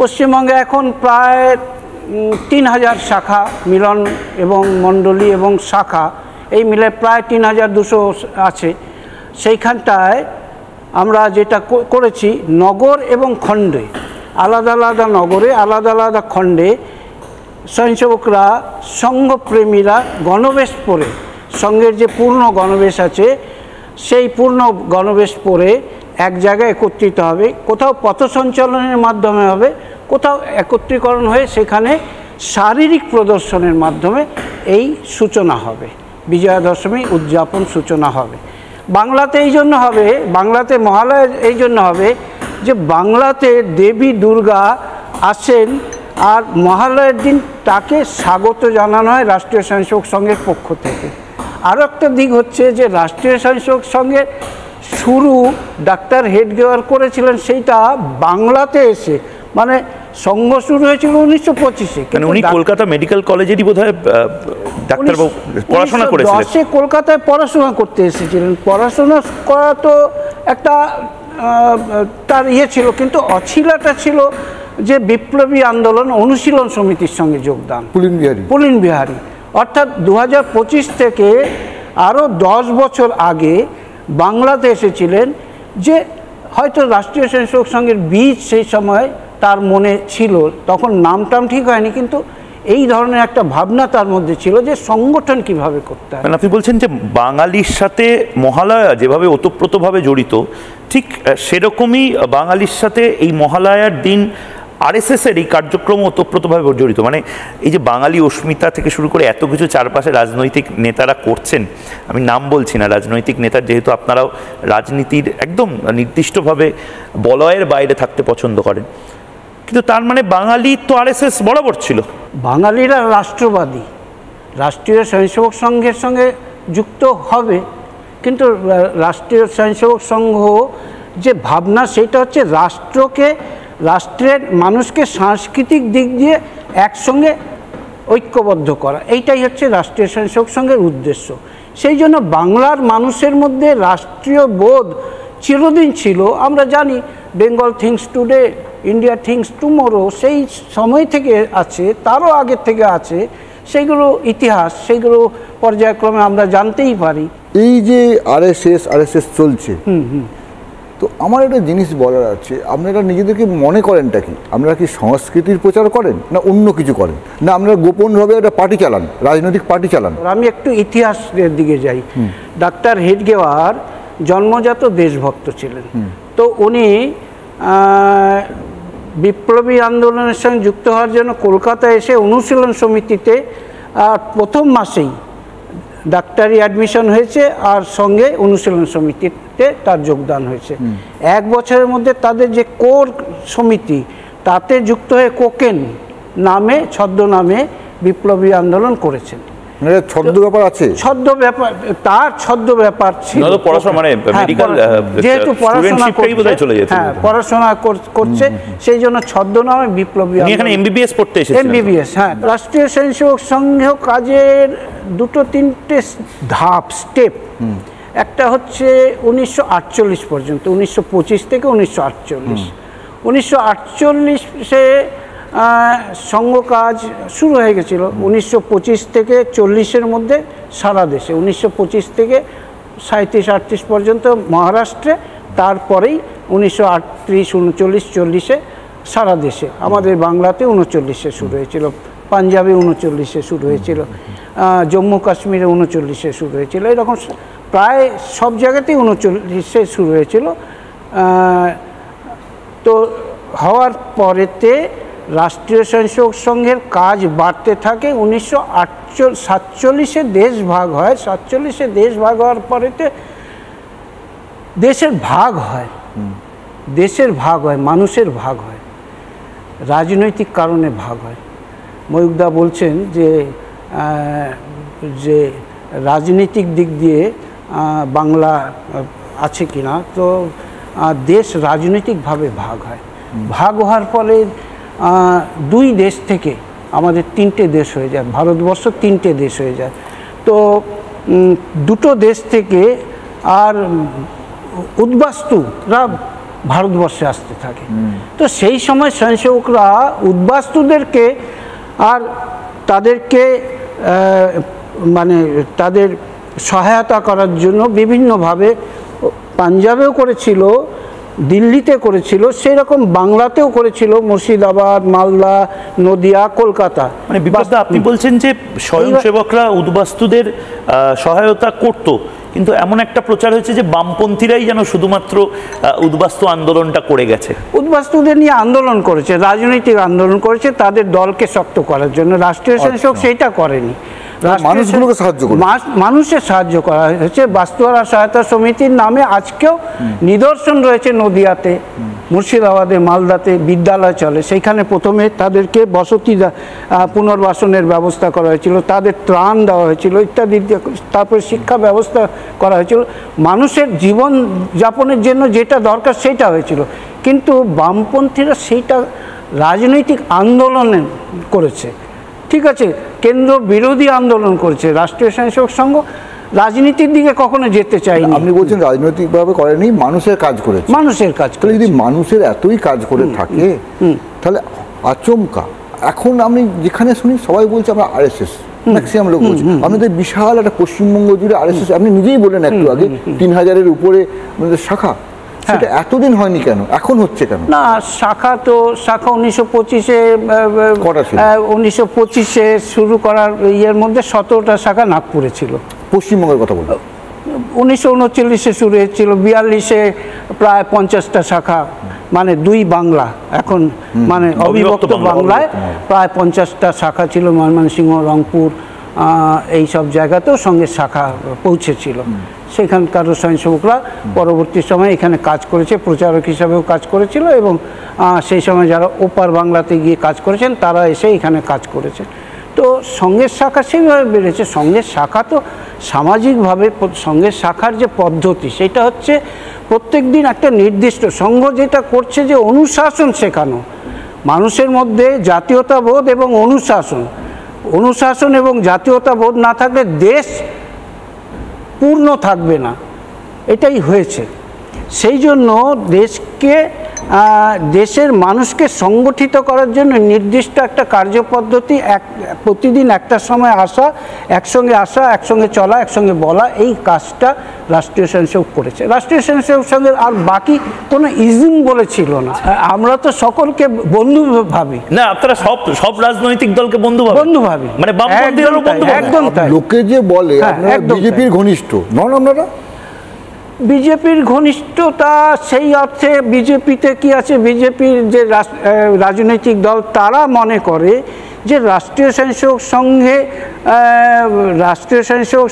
পশ্চিমবঙ্গে এখন প্রায় 3000 শাখা, মিলন এবং মণ্ডলী এবং শাখা এই মিলে প্রায় 3200 আছে। সেইখানটায় আমরা যেটা করেছি, নগর এবং খণ্ডে, আলাদা আলাদা নগরে আলাদা আলাদা খণ্ডে স্বয়ংসেবকরা, সংঘপ্রেমীরা গণবেশ পরে, সংঘের যে পূর্ণ গণবেশ আছে সেই পূর্ণ গণবেশ পরে এক জায়গায় একত্রিত হবে। কোথাও পথসঞ্চালনের মাধ্যমে হবে, কোথাও একত্রীকরণ হয়ে সেখানে শারীরিক প্রদর্শনের মাধ্যমে এই সূচনা হবে, বিজয়া দশমী উদযাপন সূচনা হবে। বাংলাতে এই জন্য হবে, বাংলাতে মহালয়া এই জন্য হবে যে বাংলাতে দেবী দুর্গা আসেন, আর মহালয়ার দিন তাকে স্বাগত জানানো হয় রাষ্ট্রীয় স্বয়ংসেবক সংঘের পক্ষ থেকে। আরও একটা দিক হচ্ছে যে রাষ্ট্রীয় স্বয়ংসেবক সংঘের শুরু ডাক্তার হেডগেওয়ার করেছিলেন সেইটা বাংলাতে এসে, মানে সংঘ শুরু হয়েছিল 1925-এ। মানে উনি কলকাতা মেডিকেল কলেজেরই বোধহয় ডাক্তার পড়াশোনা করেছিলেন। 1910-এ কলকাতায় পড়াশোনা করতে এসেছিলেন। পড়াশোনা করা তো একটা তার ছিল, কিন্তু অছিলাটা ছিল যে বিপ্লবী আন্দোলন অনুশীলন সমিতির সঙ্গে যোগদান, পুলিন বিহারী। অর্থাৎ 2025 থেকে আরও 10 বছর আগে বাংলাতে এসেছিলেন, যে হয়তো রাষ্ট্রীয় স্বয়ংসেবক সংঘের বীজ সেই সময় তার মনে ছিল, তখন নামটাম ঠিক হয়নি, কিন্তু এই ধরনের একটা ভাবনা তার মধ্যে ছিল যে সংগঠন কিভাবে করতে হয়। আপনি বলছেন যে বাঙালির সাথে মহালয়া যেভাবে ওতপ্রোতভাবে জড়িত, ঠিক সেরকমই বাঙালির সাথে এই মহালয়ার দিন আরএসএসের এই কার্যক্রম ওতপ্রোতভাবে জড়িত। মানে এই যে বাঙালি অস্মিতা থেকে শুরু করে এত কিছু চারপাশে রাজনৈতিক নেতারা করছেন, আমি নাম বলছি না রাজনৈতিক নেতার, যেহেতু আপনারাও রাজনীতির একদম নির্দিষ্টভাবে বলয়ের বাইরে থাকতে পছন্দ করেন, কিন্তু তার মানে বাঙালি তো আরএসএস বরাবর ছিল। বাঙালিরা রাষ্ট্রবাদী, রাষ্ট্রীয় স্বয়ংসেবক সংঘের সঙ্গে যুক্ত হবে, কিন্তু রাষ্ট্রীয় স্বয়ংসেবক সংঘ যে ভাবনা সেটা হচ্ছে রাষ্ট্রকে, রাষ্ট্রের মানুষকে সাংস্কৃতিক দিক দিয়ে একসঙ্গে ঐক্যবদ্ধ করা, এইটাই হচ্ছে রাষ্ট্রীয় স্বয়ংসেবক সংঘের উদ্দেশ্য। সেই জন্য বাংলার মানুষের মধ্যে রাষ্ট্রীয় বোধ চিরদিন ছিল। আমরা জানি Bengal things today, India things tomorrow সেই সময় থেকে আছে, তারও আগের থেকে আছে, সেইগুলো ইতিহাস, সেইগুলো পর্যায়ক্রমে আমরা জানতেই পারি। এই যে আরএসএস চলছে, তো আমার একটা জিনিস বলার আছে, আপনারা নিজেদেরকে মনে করেনটা কি? আপনারা কি সংস্কৃতির প্রচার করেন, না অন্য কিছু করেন, না আপনারা গোপনভাবে একটা পার্টি চালান, রাজনৈতিক পার্টি চালান? আমি একটু ইতিহাসের দিকে যাই। ডাক্তার হেডগেওয়ার জন্মজাত দেশভক্ত ছিলেন, তো উনি বিপ্লবী আন্দোলনের সঙ্গে যুক্ত হওয়ার জন্য কলকাতায় এসে অনুশীলন সমিতিতে প্রথম মাসেই ডাক্তারি অ্যাডমিশন হয়েছে আর সঙ্গে অনুশীলন সমিতিতে তার যোগদান হয়েছে। 1 বছরের মধ্যে তাদের যে কোর সমিতি তাতে যুক্ত হয়ে কোকেন নামে ছদ্মনামে বিপ্লবী আন্দোলন করেছেন। ছদ্ম ব্যাপার আছে, ছদ্ম ব্যাপার, তার ছদ্ম ব্যাপার ছিল পড়াশোনা, মানে মেডিকেল যেহেতু পড়াশোনা পড়াশোনা করছে সেই জন্য ছদ্মনামে বিপ্লবী এখানে এমবিবিএস পড়তে এসেছেন। এমবিবিএস, হ্যাঁ। রাষ্ট্রীয় স্বয়ংসেবক সংঘ কাজের 2-3টে ধাপ, স্টেপ। একটা হচ্ছে 1948 পর্যন্ত, 1925 থেকে 1948। 1948-এ সংঘ কাজ শুরু হয়ে গেছিল। 1925 থেকে 40-এর মধ্যে সারা দেশে, 1925 থেকে 37-38 পর্যন্ত মহারাষ্ট্রে, তারপরেই 1938-39-40-এ সারা দেশে। আমাদের বাংলাতে 39-এ শুরু হয়েছিল, পাঞ্জাবে 39-এ শুরু হয়েছিল, জম্মু কাশ্মীরে 39-এ শুরু হয়েছিল, এরকম প্রায় সব জায়গাতেই 39-এ শুরু হয়েছিল। তো হওয়ার পরেতে রাষ্ট্রীয় স্বয়ংসেবক সংঘের কাজ বাড়তে থাকে। 1947-এ দেশ ভাগ হয়। 47-এ দেশ ভাগ হওয়ার পরেতে দেশের ভাগ হয়, দেশের ভাগ হয়, মানুষের ভাগ হয়, রাজনৈতিক কারণে ভাগ হয়। ময়ূকদা বলছেন যে রাজনৈতিক দিক দিয়ে বাংলা আছে কিনা, তো দেশ রাজনৈতিকভাবে ভাগ হয়। ভাগ হওয়ার ফলে 2 দেশ থেকে আমাদের 3টে দেশ হয়ে যায়, ভারতবর্ষ 3টে দেশ হয়ে যায়। তো 2টো দেশ থেকে আর উদ্বাস্তুরা ভারতবর্ষে আসতে থাকে। তো সেই সময় স্বয়ংসেবকরা উদ্বাস্তুদেরকে আর তাদেরকে মানে তাদের সহায়তা করার জন্য বিভিন্নভাবে পাঞ্জাবেও করেছিল, দিল্লিতে করেছিল, সেই রকম বাংলাতেও করেছিল, মুর্শিদাবাদ, মালদা, নদিয়া, কলকাতা। মানে বিপ্লবদা, আপনি বলছেন যে স্বয়ংসেবকরা উদ্বাস্তুদের সহায়তা করত, কিন্তু এমন একটা প্রচার হয়েছে যে বামপন্থীরাই যেন শুধুমাত্র উদ্বাস্তু আন্দোলনটা করে গেছে। উদ্বাস্তুদের নিয়ে আন্দোলন করেছে, রাজনৈতিক আন্দোলন করেছে তাদের দলকে শক্ত করার জন্য। রাষ্ট্রীয় স্বয়ংসেবক সেইটা করেনি, মানুষগুলোকে সাহায্য করে, মানুষের সাহায্য করা হয়েছে। বাস্তুহারা সহায়তা সমিতির নামে আজকেও নিদর্শন রয়েছে নদিয়াতে, মুর্শিদাবাদে, মালদাতে বিদ্যালয় চলে। সেইখানে প্রথমে তাদেরকে বসতি পুনর্বাসনের ব্যবস্থা করা হয়েছিল, তাদের ত্রাণ দেওয়া হয়েছিল ইত্যাদি, তারপরে শিক্ষা ব্যবস্থা করা হয়েছিল। মানুষের জীবন যাপনের জন্য যেটা দরকার সেটা হয়েছিল। কিন্তু বামপন্থীরা সেইটা রাজনৈতিক আন্দোলনে করেছে, ঠিক আছে, কেন্দ্র বিরোধী আন্দোলন করেছে। রাষ্ট্রীয় স্বয়ংসেবক সংঘ রাজনীতির দিকে কখনো যেতে চায়নি। আপনি বলছেন রাজনৈতিকভাবে করেনি, মানুষের কাজ করেছে। মানুষের কাজ, তাহলে যদি মানুষের এতই কাজ করে থাকে তাহলে আচমকা এখন আমি যেখানে শুনি সবাই বলছে আমরা আরএসএস, ম্যাক্সিমাম লোক বলছে। আমাদের বিশাল একটা পশ্চিমবঙ্গ জুড়ে আরএসএস, আপনি নিজেই বললেন একটু আগে 3000-এর উপরে আমাদের শাখা, সেটা এতদিন হয়নি কেন, এখন হচ্ছে কেন? না, শাখা 1925-এ 1925-এ শুরু করার ইয়ের মধ্যে 17টা শাখা নাগপুরে ছিল। পশ্চিমবঙ্গের কথা বলবো, 1939-এ শুরু হয়েছিল, 42-এ প্রায় 50টা শাখা, মানে 2 বাংলা, এখন মানে অবিভক্ত বাংলায় প্রায় 50টা শাখা ছিল। ময়মনসিংহ, রংপুর, এই সব জায়গাতেও সঙ্গে শাখা পৌঁছেছিল। সেখানকার স্বয়ংসেবকরা পরবর্তী সময়ে এখানে কাজ করেছে, প্রচারক হিসাবেও কাজ করেছিল, এবং সেই সময় যারা ওপার বাংলাতে গিয়ে কাজ করেছেন তারা এসে এখানে কাজ করেছে। তো সঙ্ঘের শাখা সেইভাবে বেড়েছে। সঙ্ঘের শাখা তো সামাজিকভাবে, সঙ্ঘের শাখার যে পদ্ধতি সেটা হচ্ছে প্রত্যেক দিন একটা নির্দিষ্ট, সংঘ যেটা করছে যে অনুশাসন শেখানো, মানুষের মধ্যে জাতীয়তাবোধ এবং অনুশাসন এবং জাতীয়তাবোধ না থাকলে দেশ পূর্ণ থাকবে না, এটাই হয়েছে। সেই জন্য দেশের মানুষকে সংগঠিত করার জন্য নির্দিষ্ট একটা কার্যপদ্ধতি, প্রতিদিন একটা সময় আসা, একসঙ্গে চলা, একসঙ্গে বলা, এই কাজটা রাষ্ট্রীয় স্বয়ংসেবক করেছে। রাষ্ট্রীয় স্বয়ংসেবক সঙ্গে আর বাকি কোনো ইজম বলে ছিল না। আমরা তো সকলকে বন্ধু ভাবি না, আপনারা সব রাজনৈতিক দলকে বন্ধু ভাবি, মানে বামপন্থীরাও বন্ধু ভাবে। একদম তাই। লোকে যে বলে বিজেপির ঘনিষ্ঠ নন, আপনারা বিজেপির ঘনিষ্ঠতা সেই অর্থে বিজেপিতে কি আছে, বিজেপির যে রাজনৈতিক দল তারা মনে করে যে রাষ্ট্রীয় স্বয়ংসেবক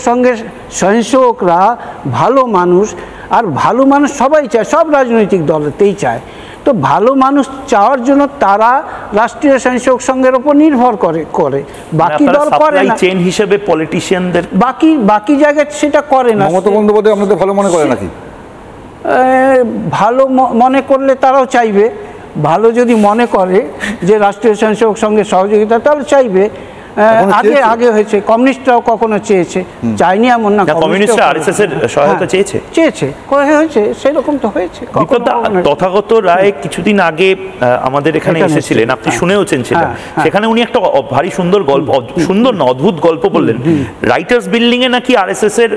সংঘের স্বয়ংসেবকরা ভালো মানুষ, আর ভালো মানুষ সবাই চায়, সব রাজনৈতিক দলেতেই চায়। তো ভালো মানুষ চাওয়ার জন্য তারা রাষ্ট্রীয় স্বয়ংসেবক সংঘের ওপর নির্ভর করে, বাকি দল করে না। চেন হিসেবে পলিটিশিয়ানদের বাকি জায়গায় সেটা করে না। মমতা বন্দ্যোপাধ্যায় আপনাদের ভালো মনে করে নাকি? ভালো মনে করলে তারাও চাইবে, ভালো যদি মনে করে যে রাষ্ট্রীয় স্বয়ংসেবক সংঘের সহযোগিতা, তাহলে চাইবে। আগে হয়েছে, কমিউনিস্টরাও কখনো চেয়েছে, চাইনি এমন না। কমিউনিস্টরা আরএসএস এর সহায়তা চেয়েছে হয়েছে, সেরকম তো হয়েছে। তথাগত রায় কিছুদিন আগে আমাদের এখানে এসেছিলেন, আপনি শুনেওছেন সেটা। সেখানে উনি একটা ভারী সুন্দর গল্প, সুন্দর না অদ্ভুত গল্প বললেন। রাইটার্স বিল্ডিং এ নাকি আরএসএস এর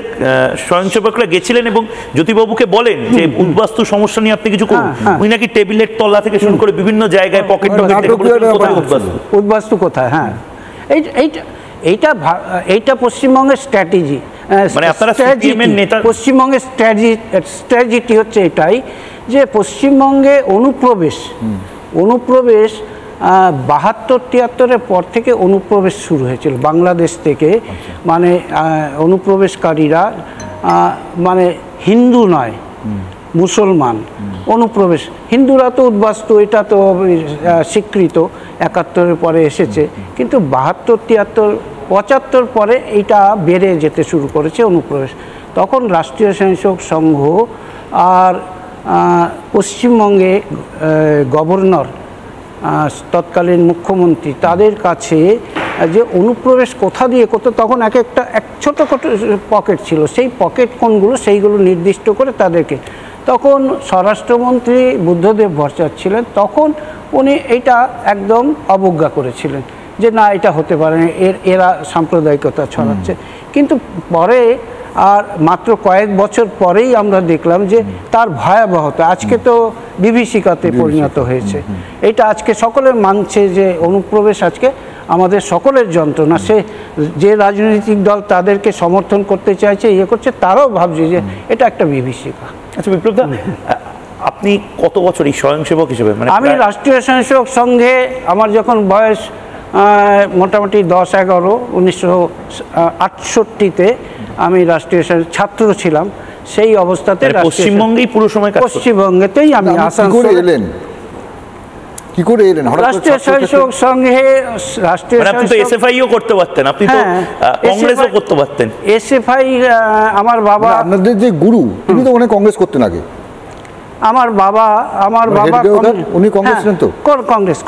স্বয়ংসেবকরা গেছিলেন এবং জ্যোতিবাবুকে বলেন যে উদ্বাস্তু সমস্যা নিয়ে আপনি কিছু করুন। উনি নাকি টেবিলের তলা থেকে শুরু করে বিভিন্ন জায়গায় পকেট উদ্বাস্তু কোথায়। হ্যাঁ, এইটা পশ্চিমবঙ্গের স্ট্র্যাটেজি। পশ্চিমবঙ্গের স্ট্র্যাটেজিটি হচ্ছে এটাই যে পশ্চিমবঙ্গে অনুপ্রবেশ 72-73-এর পর থেকে অনুপ্রবেশ শুরু হয়েছিল বাংলাদেশ থেকে। মানে অনুপ্রবেশকারীরা মানে হিন্দু নয়, মুসলমান অনুপ্রবেশ। হিন্দুরা তো উদ্বাস্তু, এটা তো স্বীকৃত, 71-এর পরে এসেছে, কিন্তু 72-73-75 পরে এইটা বেড়ে যেতে শুরু করেছে অনুপ্রবেশ। তখন রাষ্ট্রীয় স্বয়ংসেবক সংঘ আর পশ্চিমবঙ্গে গভর্নর, তৎকালীন মুখ্যমন্ত্রী, তাদের কাছে যে অনুপ্রবেশ কোথা দিয়ে করতো, তখন এক ছোটো পকেট ছিল, সেই পকেট কোনগুলো সেইগুলো নির্দিষ্ট করে তাদেরকে। তখন স্বরাষ্ট্রমন্ত্রী বুদ্ধদেব ভট্টাচার্য ছিলেন, তখন উনি এইটা একদম অবজ্ঞা করেছিলেন যে না, এটা হতে পারে না, এরা সাম্প্রদায়িকতা ছড়াচ্ছে। কিন্তু পরে আর মাত্র কয়েক বছর পরেই আমরা দেখলাম যে তার ভয়াবহতা আজকে তো বিভীষিকাতে পরিণত হয়েছে। এটা আজকে সকলে মানছে যে অনুপ্রবেশ আজকে আমাদের সকলের যন্ত্রণা। সে যে রাজনৈতিক দল তাদেরকে সমর্থন করতে চাইছে, করছে, তারাও ভাবছে যে এটা একটা বিভীষিকা। আচ্ছা বিপ্লব দা, আপনি কত বছর এই স্বয়ংসেবক হিসেবে? আমি রাষ্ট্রীয় স্বয়ংসেবক সংঘে আমার যখন বয়স মোটামুটি 10-11, 1968-তে আমি রাষ্ট্রীয় ছাত্র ছিলাম। সেই অবস্থাতে পশ্চিমবঙ্গেই পুরো সময় পশ্চিমবঙ্গেতেই আমি আসানসোলে এলেন। কি করে এলেন রাষ্ট্রীয় স্বয়ংসেবক সংঘে? রাষ্ট্রীয় এসএফআইও করতে পারতেন, আপনি তো কংগ্রেসও করতে পারতেন। এসএফআই আমার বাবা, আপনাদের যে গুরু, তিনি তো ওখানে কংগ্রেস করতেন আগে। আমার বাবা উনি কংগ্রেস ছিলেন তো? কংগ্রেস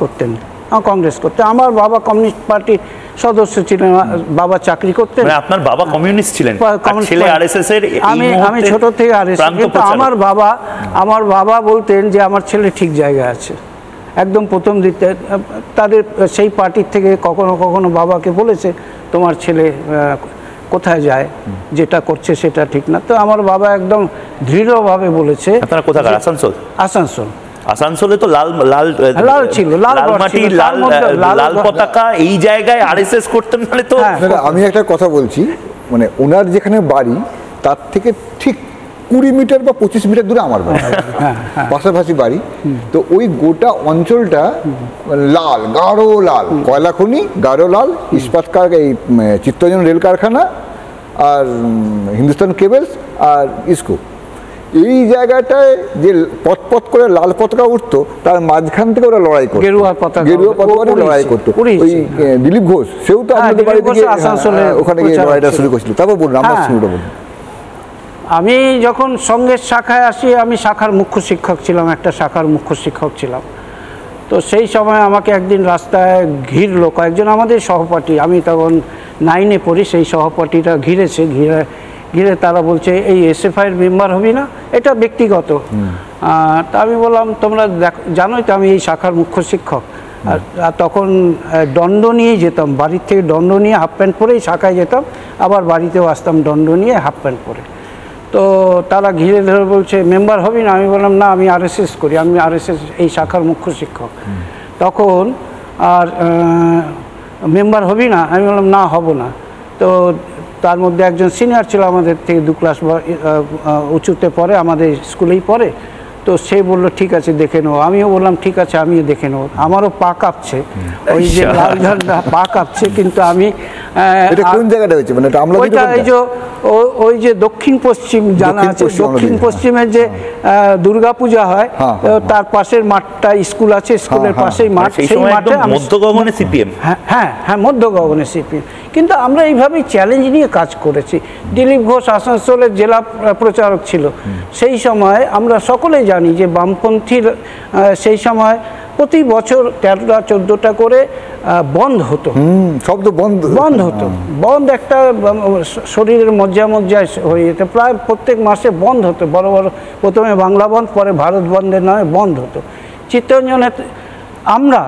করতেন। আমার বাবা কমিউনিস্ট পার্টির সদস্য ছিলেন, বাবা চাকরি করতেন। আপনার বাবা কমিউনিস্ট ছিলেন, ছেলে আরএসএস এর? আমি ছোট থেকে আরএসএস, কিন্তু আমার বাবা বলতেন যে আমার ছেলে ঠিক জায়গায় আছে। একদম প্রথম দিকে তাদের সেই পার্টির থেকে কখনো কখনো বাবাকে বলেছে তোমার ছেলে কোথায় যায়, যেটা করছে সেটা ঠিক না। তো আমার বাবা একদম দৃঢ়ভাবে বলেছে। আপনারা কোথায়? আসানসোল। আসানসোলে তো লাল ছিল, লাল মাটি, লাল পতাকা, এই জায়গায় আরএসএস করতেন বলে তো। আমি একটা কথা বলছি, মানে ওনার যেখানে বাড়ি তার থেকে ঠিক 20 মিটার বা 25 মিটার দূরে আমার বাড়ি, পাশাপাশি বাড়ি। তো ওই গোটা অঞ্চলটা লাল, গাঢ় লাল, কয়লা খনি, গাঢ় লাল, ইস্পাত এই চিত্তরঞ্জন রেল কারখানা, আর হিন্দুস্তান কেবলস, আর ইসকো। এই জায়গাটায় যে পথ করে লাল পতাকা উঠতো, তার মাঝখান থেকে ওরা লড়াই করতো, গেরুয়া পতাকা লড়াই করতো। ওই দিলীপ ঘোষ, সেও তো আপনাদের বাড়ি থেকে ওখানে গিয়ে লড়াইটা শুরু করছিল। তারপর বলুন, আমার শুরুটা বলুন। আমি যখন সঙ্গের শাখায় আসি, আমি শাখার মুখ্য শিক্ষক ছিলাম, একটা শাখার মুখ্য শিক্ষক ছিলাম। তো সেই সময় আমাকে একদিন রাস্তায় ঘিরলো কয়েকজন আমাদের সহপাঠী, আমি তখন 9-এ পড়ি, সেই সহপাঠীরা ঘিরে তারা বলছে এই এসএফআইয়ের মেম্বার হবি না? এটা ব্যক্তিগত। তা আমি বললাম তোমরা জানোই তো আমি এই শাখার মুখ্য শিক্ষক। আর তখন দণ্ড নিয়েই যেতাম, বাড়ির থেকে দণ্ড নিয়ে হাফ প্যান্ট পরেই শাখায় যেতাম, আবার বাড়িতেও আসতাম দণ্ড নিয়ে হাফ প্যান্ট পরে। তো তারা ঘিরে ধরে বলছে মেম্বার হবি না? আমি বললাম না, আমি আরএসএস করি, আমি আরএসএস এই শাখার মুখ্য শিক্ষক। তখন আর মেম্বার হবি না? আমি বললাম না, হব না। তো তার মধ্যে একজন সিনিয়র ছিল আমাদের থেকে 2 ক্লাস উঁচুতে পড়ে, আমাদের স্কুলেই পড়ে। তো সে বললো ঠিক আছে দেখে নেবো, আমিও বললাম ঠিক আছে আমিও দেখে নেবো। আমারও পা কাঁপছে, ওই যে লাল ঝান্ডা পা কাঁপছে, কিন্তু আমি কোন জায়গাটা হয়েছে মানে ওইটা ওই যে দক্ষিণ পশ্চিম জানা আছে, দক্ষিণ পশ্চিমের যে দুর্গাপূজা হয় তার পাশের মাঠটা স্কুল আছে, স্কুলের পাশেই মাঠ, সেই মাঠে মধ্য গগনে সিপিএম। হ্যাঁ হ্যাঁ, মধ্য গগনে সিপিএম। কিন্তু আমরা এইভাবেই চ্যালেঞ্জ নিয়ে কাজ করেছি। দিলীপ ঘোষ আসানসোলের জেলা প্রচারক ছিল সেই সময়। আমরা সকলেই জানি যে বামপন্থীর সেই সময় প্রতি বছর 13টা 14টা করে বন্ধ হতো, শব্দ বন্ধ হতো। বন্ধ একটা শরীরের মজ্জায় হয়ে যেত, প্রায় প্রত্যেক মাসে বন্ধ হতো। বড় বড় প্রথমে বাংলা বন্ধ, পরে ভারত বন্ধের নামে বন্ধ হতো। চিত্তরঞ্জনে আমরা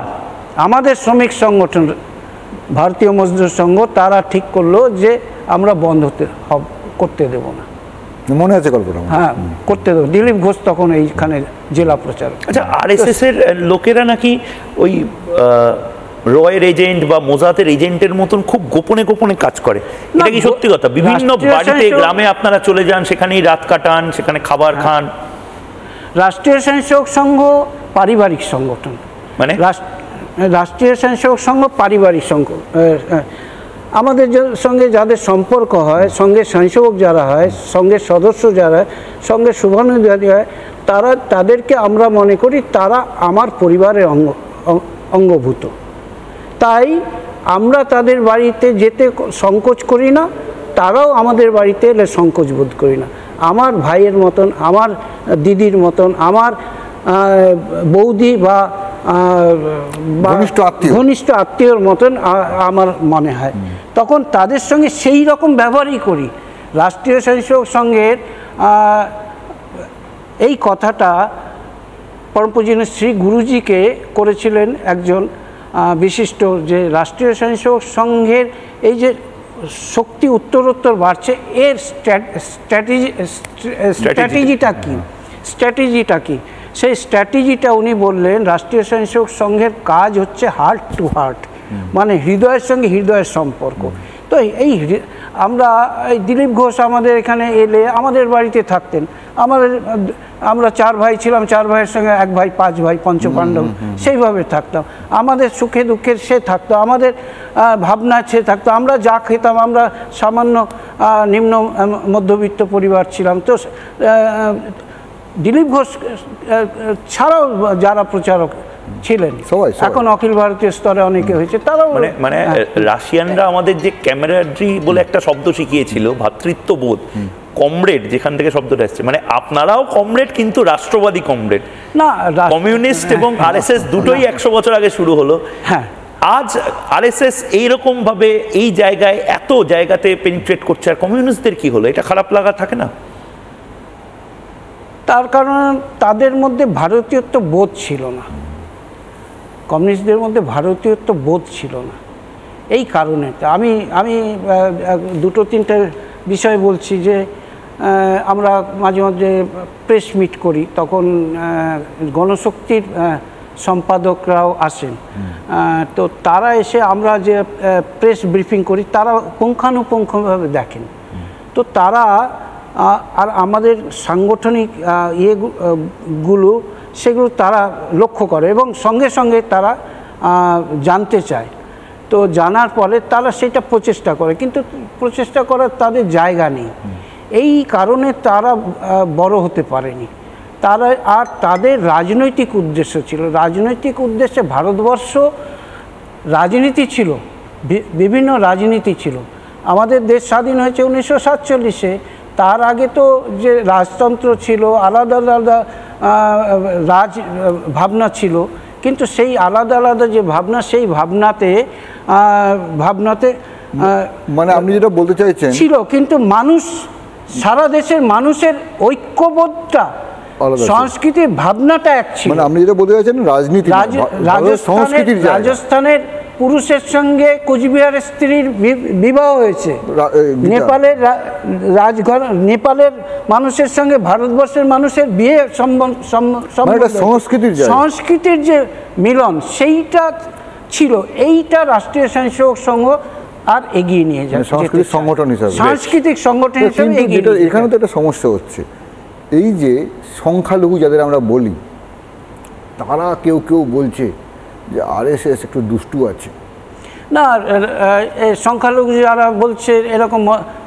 আমাদের শ্রমিক সংগঠন ভারতীয় মজদুর সংঘ তারা ঠিক করলো যে আমরা বন্ধ করতে দেব না। মনে আছে গল্পটা? হ্যাঁ, করতে দেবো। দিলীপ ঘোষ তখন এইখানে জেলা প্রচারক। আচ্ছা, আরএসএস এর লোকেরা নাকি ওই রয়ের এজেন্ট বা মোজাতের এজেন্টের মতন খুব গোপনে গোপনে কাজ করে, এটা কি সত্যি কথা? বিভিন্ন বাড়িতে গ্রামে আপনারা চলে যান, সেখানেই রাত কাটান, সেখানে খাবার খান। রাষ্ট্রীয় স্বয়ংসেবক সংঘ পারিবারিক সংগঠন, মানে রাষ্ট্রীয় স্বয়ংসেবক সংঘ পারিবারিক সংঘ। আমাদের সঙ্গে যাদের সম্পর্ক হয়, সঙ্গে স্বয়ংসেবক যারা হয়, সঙ্গে সদস্য যারা, সঙ্গে শুভানুধ্যায়ী হয়, তাদেরকে আমরা মনে করি তারা আমার পরিবারের অঙ্গভূত। তাই আমরা তাদের বাড়িতে যেতে সংকোচ করি না, তারাও আমাদের বাড়িতে এলে সংকোচ বোধ করি না। আমার ভাইয়ের মতন, আমার দিদির মতন, আমার বৌদি বা ঘনিষ্ঠ আত্মীয়র মতন আমার মনে হয়। তখন তাদের সঙ্গে সেই রকম ব্যবহারই করি। রাষ্ট্রীয় স্বয়ংসেবক সংঘের এই কথাটা পরম পূজনীয় শ্রী গুরুজিকে করেছিলেন একজন বিশিষ্ট, যে রাষ্ট্রীয় স্বয়ংসেবক সংঘের এই যে শক্তি উত্তরোত্তর বাড়ছে, এর স্ট্র্যাটেজিটা কি? সেই স্ট্র্যাটেজিটা উনি বললেন, রাষ্ট্রীয় স্বয়ংসেবক সংঘের কাজ হচ্ছে হার্ট টু হার্ট, মানে হৃদয়ের সঙ্গে হৃদয়ের সম্পর্ক। তো এই আমরা এই দিলীপ ঘোষ আমাদের এখানে এলে আমাদের বাড়িতে থাকতেন। আমরা 4 ভাই ছিলাম, 4 ভাইয়ের সঙ্গে 1 ভাই 5 ভাই, পঞ্চপাণ্ডব, সেইভাবে থাকতাম। আমাদের সুখে দুঃখের সে থাকতো, আমাদের ভাবনা সে থাকতো। আমরা যা খেতাম, আমরা সামান্য নিম্ন মধ্যবিত্ত পরিবার ছিলাম। তো দিলীপ ঘোষ ছাড়াও যারা প্রচারক ছিলেন এখন অখিল ভারতীয় স্তরে অনেকে হয়েছে, তারাও মানে রাশিয়ানরা আমাদের যে ক্যামেরাড্রি বলে একটা শব্দ শিখিয়েছিল, ভ্রাতৃত্ববোধ, কমরেড, যেখান থেকে শব্দটা আসছে, মানে আপনারাও কমরেড, কিন্তু রাষ্ট্রবাদী কমরেড না। কমিউনিস্ট এবং আরএসএস দুটোই 100 বছর আগে শুরু হলো। হ্যাঁ, আজ আরএসএস এইরকম ভাবে এই জায়গায় এত জায়গাতে পেনিট্রেট করছে, আর কমিউনিস্টদের কি হলো? এটা খারাপ লাগা থাকে না? তার কারণ তাদের মধ্যে ভারতীয়ত্ব বোধ ছিল না, কমিউনিস্টদের মধ্যে ভারতীয়ত্ব বোধ ছিল না। এই কারণে আমি 2-3টে বিষয় বলছি। যে আমরা মাঝে মাঝে প্রেস মিট করি, তখন গণশক্তির সম্পাদকরাও আসেন। তো তারা এসে আমরা যে প্রেস ব্রিফিং করি, তারা পুঙ্খানুপুঙ্খভাবে দেখেন। তো তারা আর আমাদের সাংগঠনিক ইয়েগুলো সেগুলো তারা লক্ষ্য করে এবং সঙ্গে সঙ্গে তারা জানতে চায়। তো জানার পরে তারা সেটা প্রচেষ্টা করে, কিন্তু প্রচেষ্টা করার তাদের জায়গা নেই। এই কারণে তারা বড় হতে পারেনি। তারা আর তাদের রাজনৈতিক উদ্দেশ্য ছিল, রাজনৈতিক উদ্দেশ্যে ভারতবর্ষ রাজনীতি ছিল, বিভিন্ন রাজনীতি ছিল। আমাদের দেশ স্বাধীন হয়েছে 1947-এ। তার আগে তো যে রাজতন্ত্র ছিল, আলাদা আলাদা রাজ ভাবনা ছিল, কিন্তু সেই আলাদা আলাদা যে ভাবনা, সেই ভাবনাতে মানে আপনি যেটা বলতে চাইছেন ছিল, কিন্তু মানুষ, সারা দেশের মানুষের ঐক্যবোধটা, সংস্কৃতির ভাবনাটা এক ছিল। মানে আপনি যেটা বলতে চাইছেন রাজনীতি, রাজস্থানের পুরুষের সঙ্গে কোচবিহারের স্ত্রীর বিবাহ হয়েছে, নেপালের মানুষের সঙ্গে ভারতবর্ষের মানুষের বিয়ে, সংস্কৃতির যে মিলন সেইটা ছিল। এইটা রাষ্ট্রীয় স্বয়ংসেবক সংঘ আর এগিয়ে নিয়ে যায় সাংস্কৃতিক সংগঠন হিসাবে, সাংস্কৃতিক সংগঠন হিসাবে। এখানে তো একটা সমস্যা হচ্ছে, এই যে সংখ্যালঘু যাদের আমরা বলি, তারা কেউ কেউ বলছে যে আরএসএস একটু দুষ্টু আছে। না, সংখ্যালঘু যারা বলছে এরকম,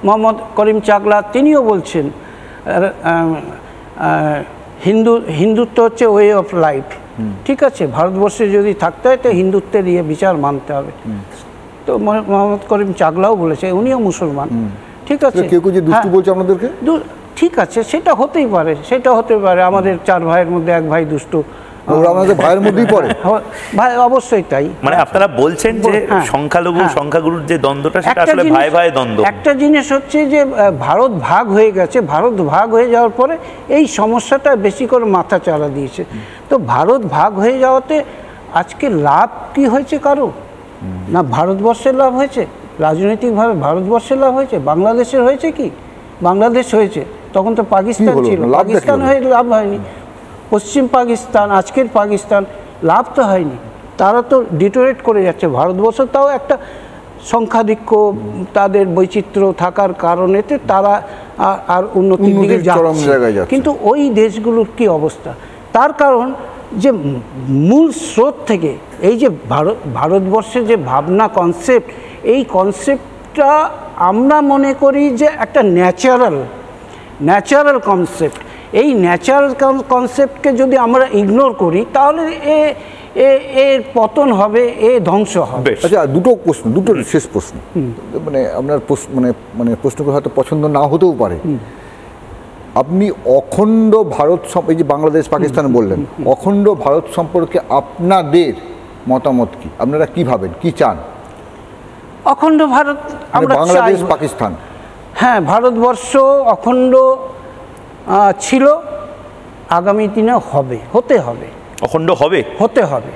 মোহাম্মদ করিম চাকলা তিনিও বলছেন হিন্দুত্ব হচ্ছে ওয়ে অফ লাইফ। ঠিক আছে, ভারতবর্ষে যদি থাকতে হয় তো হিন্দুত্বের বিচার মানতে হবে। তো মোহাম্মদ করিম চাকলাও বলেছে, উনিও মুসলমান। ঠিক আছে, কেউ কেউ যে দুষ্টু বলছে আপনাদেরকে, ঠিক আছে, সেটা হতেই পারে, সেটা হতে পারে। আমাদের 4 ভাইয়ের মধ্যে 1 ভাই দুষ্টু, আমাদের ভাইয়ের মধ্যেই পড়ে। ভাই অবশ্যই তাই। মানে আপনারা বলছেন যে সংখ্যালঘু সংখ্যাগুরুর যে দ্বন্দ্বটা সেটা আসলে ভাই ভাই দ্বন্দ্ব। একটা জিনিস হচ্ছে যে ভারত ভাগ হয়ে গেছে, ভারত ভাগ হয়ে যাওয়ার পরে এই সমস্যাটা বেশি করে মাথা চাড়া দিয়েছে। তো ভারত ভাগ হয়ে যাওয়াতে আজকে লাভ কি হয়েছে কারো? না ভারতবর্ষের লাভ হয়েছে, রাজনৈতিকভাবে ভারতবর্ষের লাভ হয়েছে, বাংলাদেশের হয়েছে কি? বাংলাদেশ হয়েছে, তখন তো পাকিস্তান ছিল, পাকিস্তান হয়ে লাভ হয়নি। পশ্চিম পাকিস্তান, আজকের পাকিস্তান লাভ তো হয়নি, তারা তো ডিটোরেট করে যাচ্ছে। ভারতবর্ষ তাও একটা সংখ্যাধিক্য, তাদের বৈচিত্র্য থাকার কারণেতে তারা আর উন্নতির দিকে যাচ্ছে। কিন্তু ওই দেশগুলোর কি অবস্থা? তার কারণ যে মূল স্রোত থেকে এই যে ভারতবর্ষের যে ভাবনা, কনসেপ্ট, এই কনসেপ্টটা আমরা মনে করি যে একটা ন্যাচারাল কনসেপ্ট। এই ন্যাচারাল কনসেপ্টকে যদি আমরা ইগনোর করি তাহলে এর পতন হবে, ধ্বংস হবে। আচ্ছা, দুটো শেষ প্রশ্ন, মানে আপনার মানে প্রশ্নগুলো হয়তো পছন্দ না হতেও পারে। আপনি অখণ্ড ভারত, এই যে বাংলাদেশ পাকিস্তান বললেন, অখণ্ড ভারত সম্পর্কে আপনাদের মতামত কি? আপনারা কি ভাবেন, কি চান? অখণ্ড ভারত আমরা বাংলাদেশ পাকিস্তান, হ্যাঁ, ভারতবর্ষ অখণ্ড ছিল, আগামী দিনে হবে, হতে হবে, অখণ্ড হবে, হতে হবে,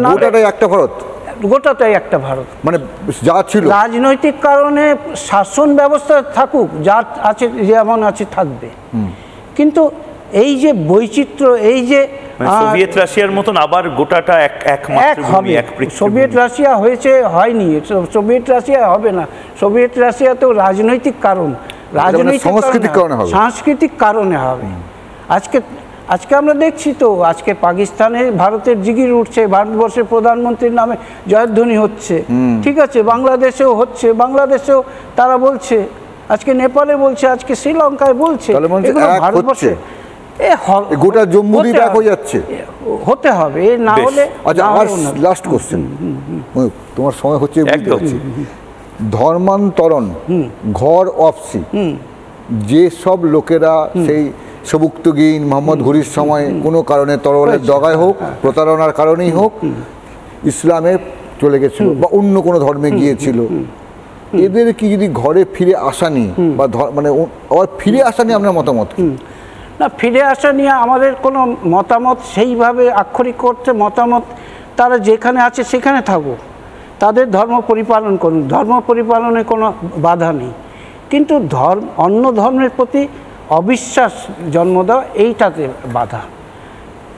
না গোটাটাই একটা ভারত, গোটাটাই একটা ভারত, মানে যা ছিল। রাজনৈতিক কারণে শাসন ব্যবস্থা থাকুক, যা আছে যেমন আছে থাকবে, কিন্তু এই যে বৈচিত্র্য, এই যে সোভিয়েত রাশিয়ার মতন আবার গোটাটা এক হবে। সোভিয়েত রাশিয়া হয়নি, সোভিয়েত রাশিয়া হবে না। সোভিয়েত রাশিয়া তো রাজনৈতিক কারণ, সাংস্কৃতিক কারণে হবে। আজকে আমরা দেখছি তো, আজকে পাকিস্তানে ভারতের জিগির উঠছে, ভারতবর্ষের প্রধানমন্ত্রীর নামে জয়ধ্বনি হচ্ছে। ঠিক আছে, বাংলাদেশেও হচ্ছে, বাংলাদেশেও তারা বলছে, আজকে নেপালে বলছে, আজকে শ্রীলঙ্কায় বলছে, ভারতবর্ষে গোটা জম্মু দ্বীপ হয়ে যাচ্ছে, হতে হবে, না হলে। আচ্ছা, আমার লাস্ট কোশ্চেন, তোমার সময় হচ্ছে, ধর্মান্তরণ, ঘর অফসি, যে সব লোকেরা সেই সবুক্তগীন মোহাম্মদ ঘুরির সময় কোনো কারণে তরবারের ডগায় হোক, প্রতারণার কারণেই হোক, ইসলামে চলে গেছিল বা অন্য কোনো ধর্মে গিয়েছিল, এদের কি যদি ঘরে ফিরে আসা নিয়ে বা মানে ফিরে আসা নিয়ে আপনার মতামত কি? না, ফিরে আসা নিয়ে আমাদের কোনো মতামত সেইভাবে আক্ষরিক করতে মতামত, তারা যেখানে আছে সেখানে থাকুক, তাদের ধর্ম পরিপালন করুন, ধর্ম পরিপালনে কোনো বাধা নেই। কিন্তু অন্য ধর্মের প্রতি অবিশ্বাস জন্ম দেওয়া, এইটাতে বাধা।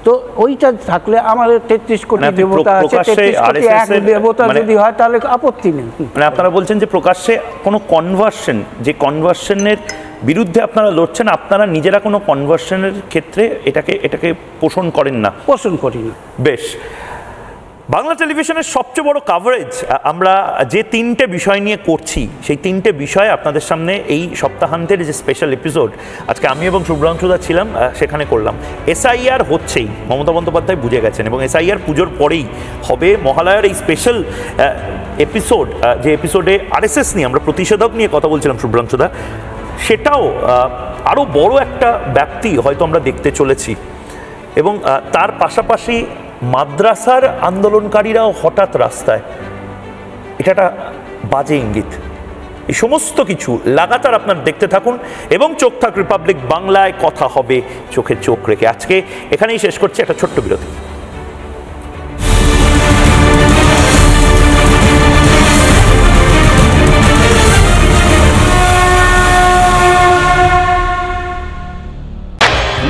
তো ওইটা থাকলে আমাদের 33 কোটি দেবতা আছে, 33 কোটি এক দেবতা যদি হয় তাহলে আপত্তি নেই। মানে আপনারা বলছেন যে প্রকাশ্যে কোনো কনভার্সন, যে কনভার্সনের বিরুদ্ধে আপনারা লড়ছেন, আপনারা নিজেরা কোনো কনভার্সনের ক্ষেত্রে এটাকে পোষণ করেন না? পোষণ করি না। বেশ, বাংলা টেলিভিশনের সবচেয়ে বড় কাভারেজ আমরা যে 3টে বিষয় নিয়ে করছি, সেই 3টে বিষয় আপনাদের সামনে এই সপ্তাহান্তের যে স্পেশাল এপিসোড আজকে আমি এবং শুভ্রাংশুদা ছিলাম, সেখানে করলাম। SIR হচ্ছেই, মমতা বন্দ্যোপাধ্যায় বুঝে গেছেন, এবং SIR পুজোর পরেই হবে মহালয়ার এই স্পেশাল এপিসোড, যে এপিসোডে RSS নিয়ে আমরা প্রতিষেধক নিয়ে কথা বলছিলাম শুভ্রাংশুদা, সেটাও আরও বড় একটা ব্যাপ্তি হয়তো আমরা দেখতে চলেছি। এবং তার পাশাপাশি মাদ্রাসার আন্দোলনকারীরাও হঠাৎ রাস্তায়, এটা একটা বাজে ইঙ্গিত। এই সমস্ত কিছু লাগাতার আপনারা দেখতে থাকুন এবং চোখ থাক রিপাবলিক বাংলায়, কথা হবে চোখে চোখ রেখে। আজকে এখানেই শেষ করছি, একটা ছোট্ট বিরতি।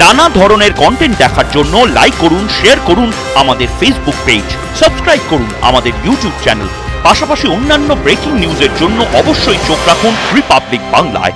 নানা ধরনের কন্টেন্ট দেখার জন্য লাইক করুন, শেয়ার করুন আমাদের ফেসবুক পেজ, সাবস্ক্রাইব করুন আমাদের ইউটিউব চ্যানেল। পাশাপাশি অন্যান্য ব্রেকিং নিউজের জন্য অবশ্যই চোখ রাখুন রিপাবলিক বাংলায়।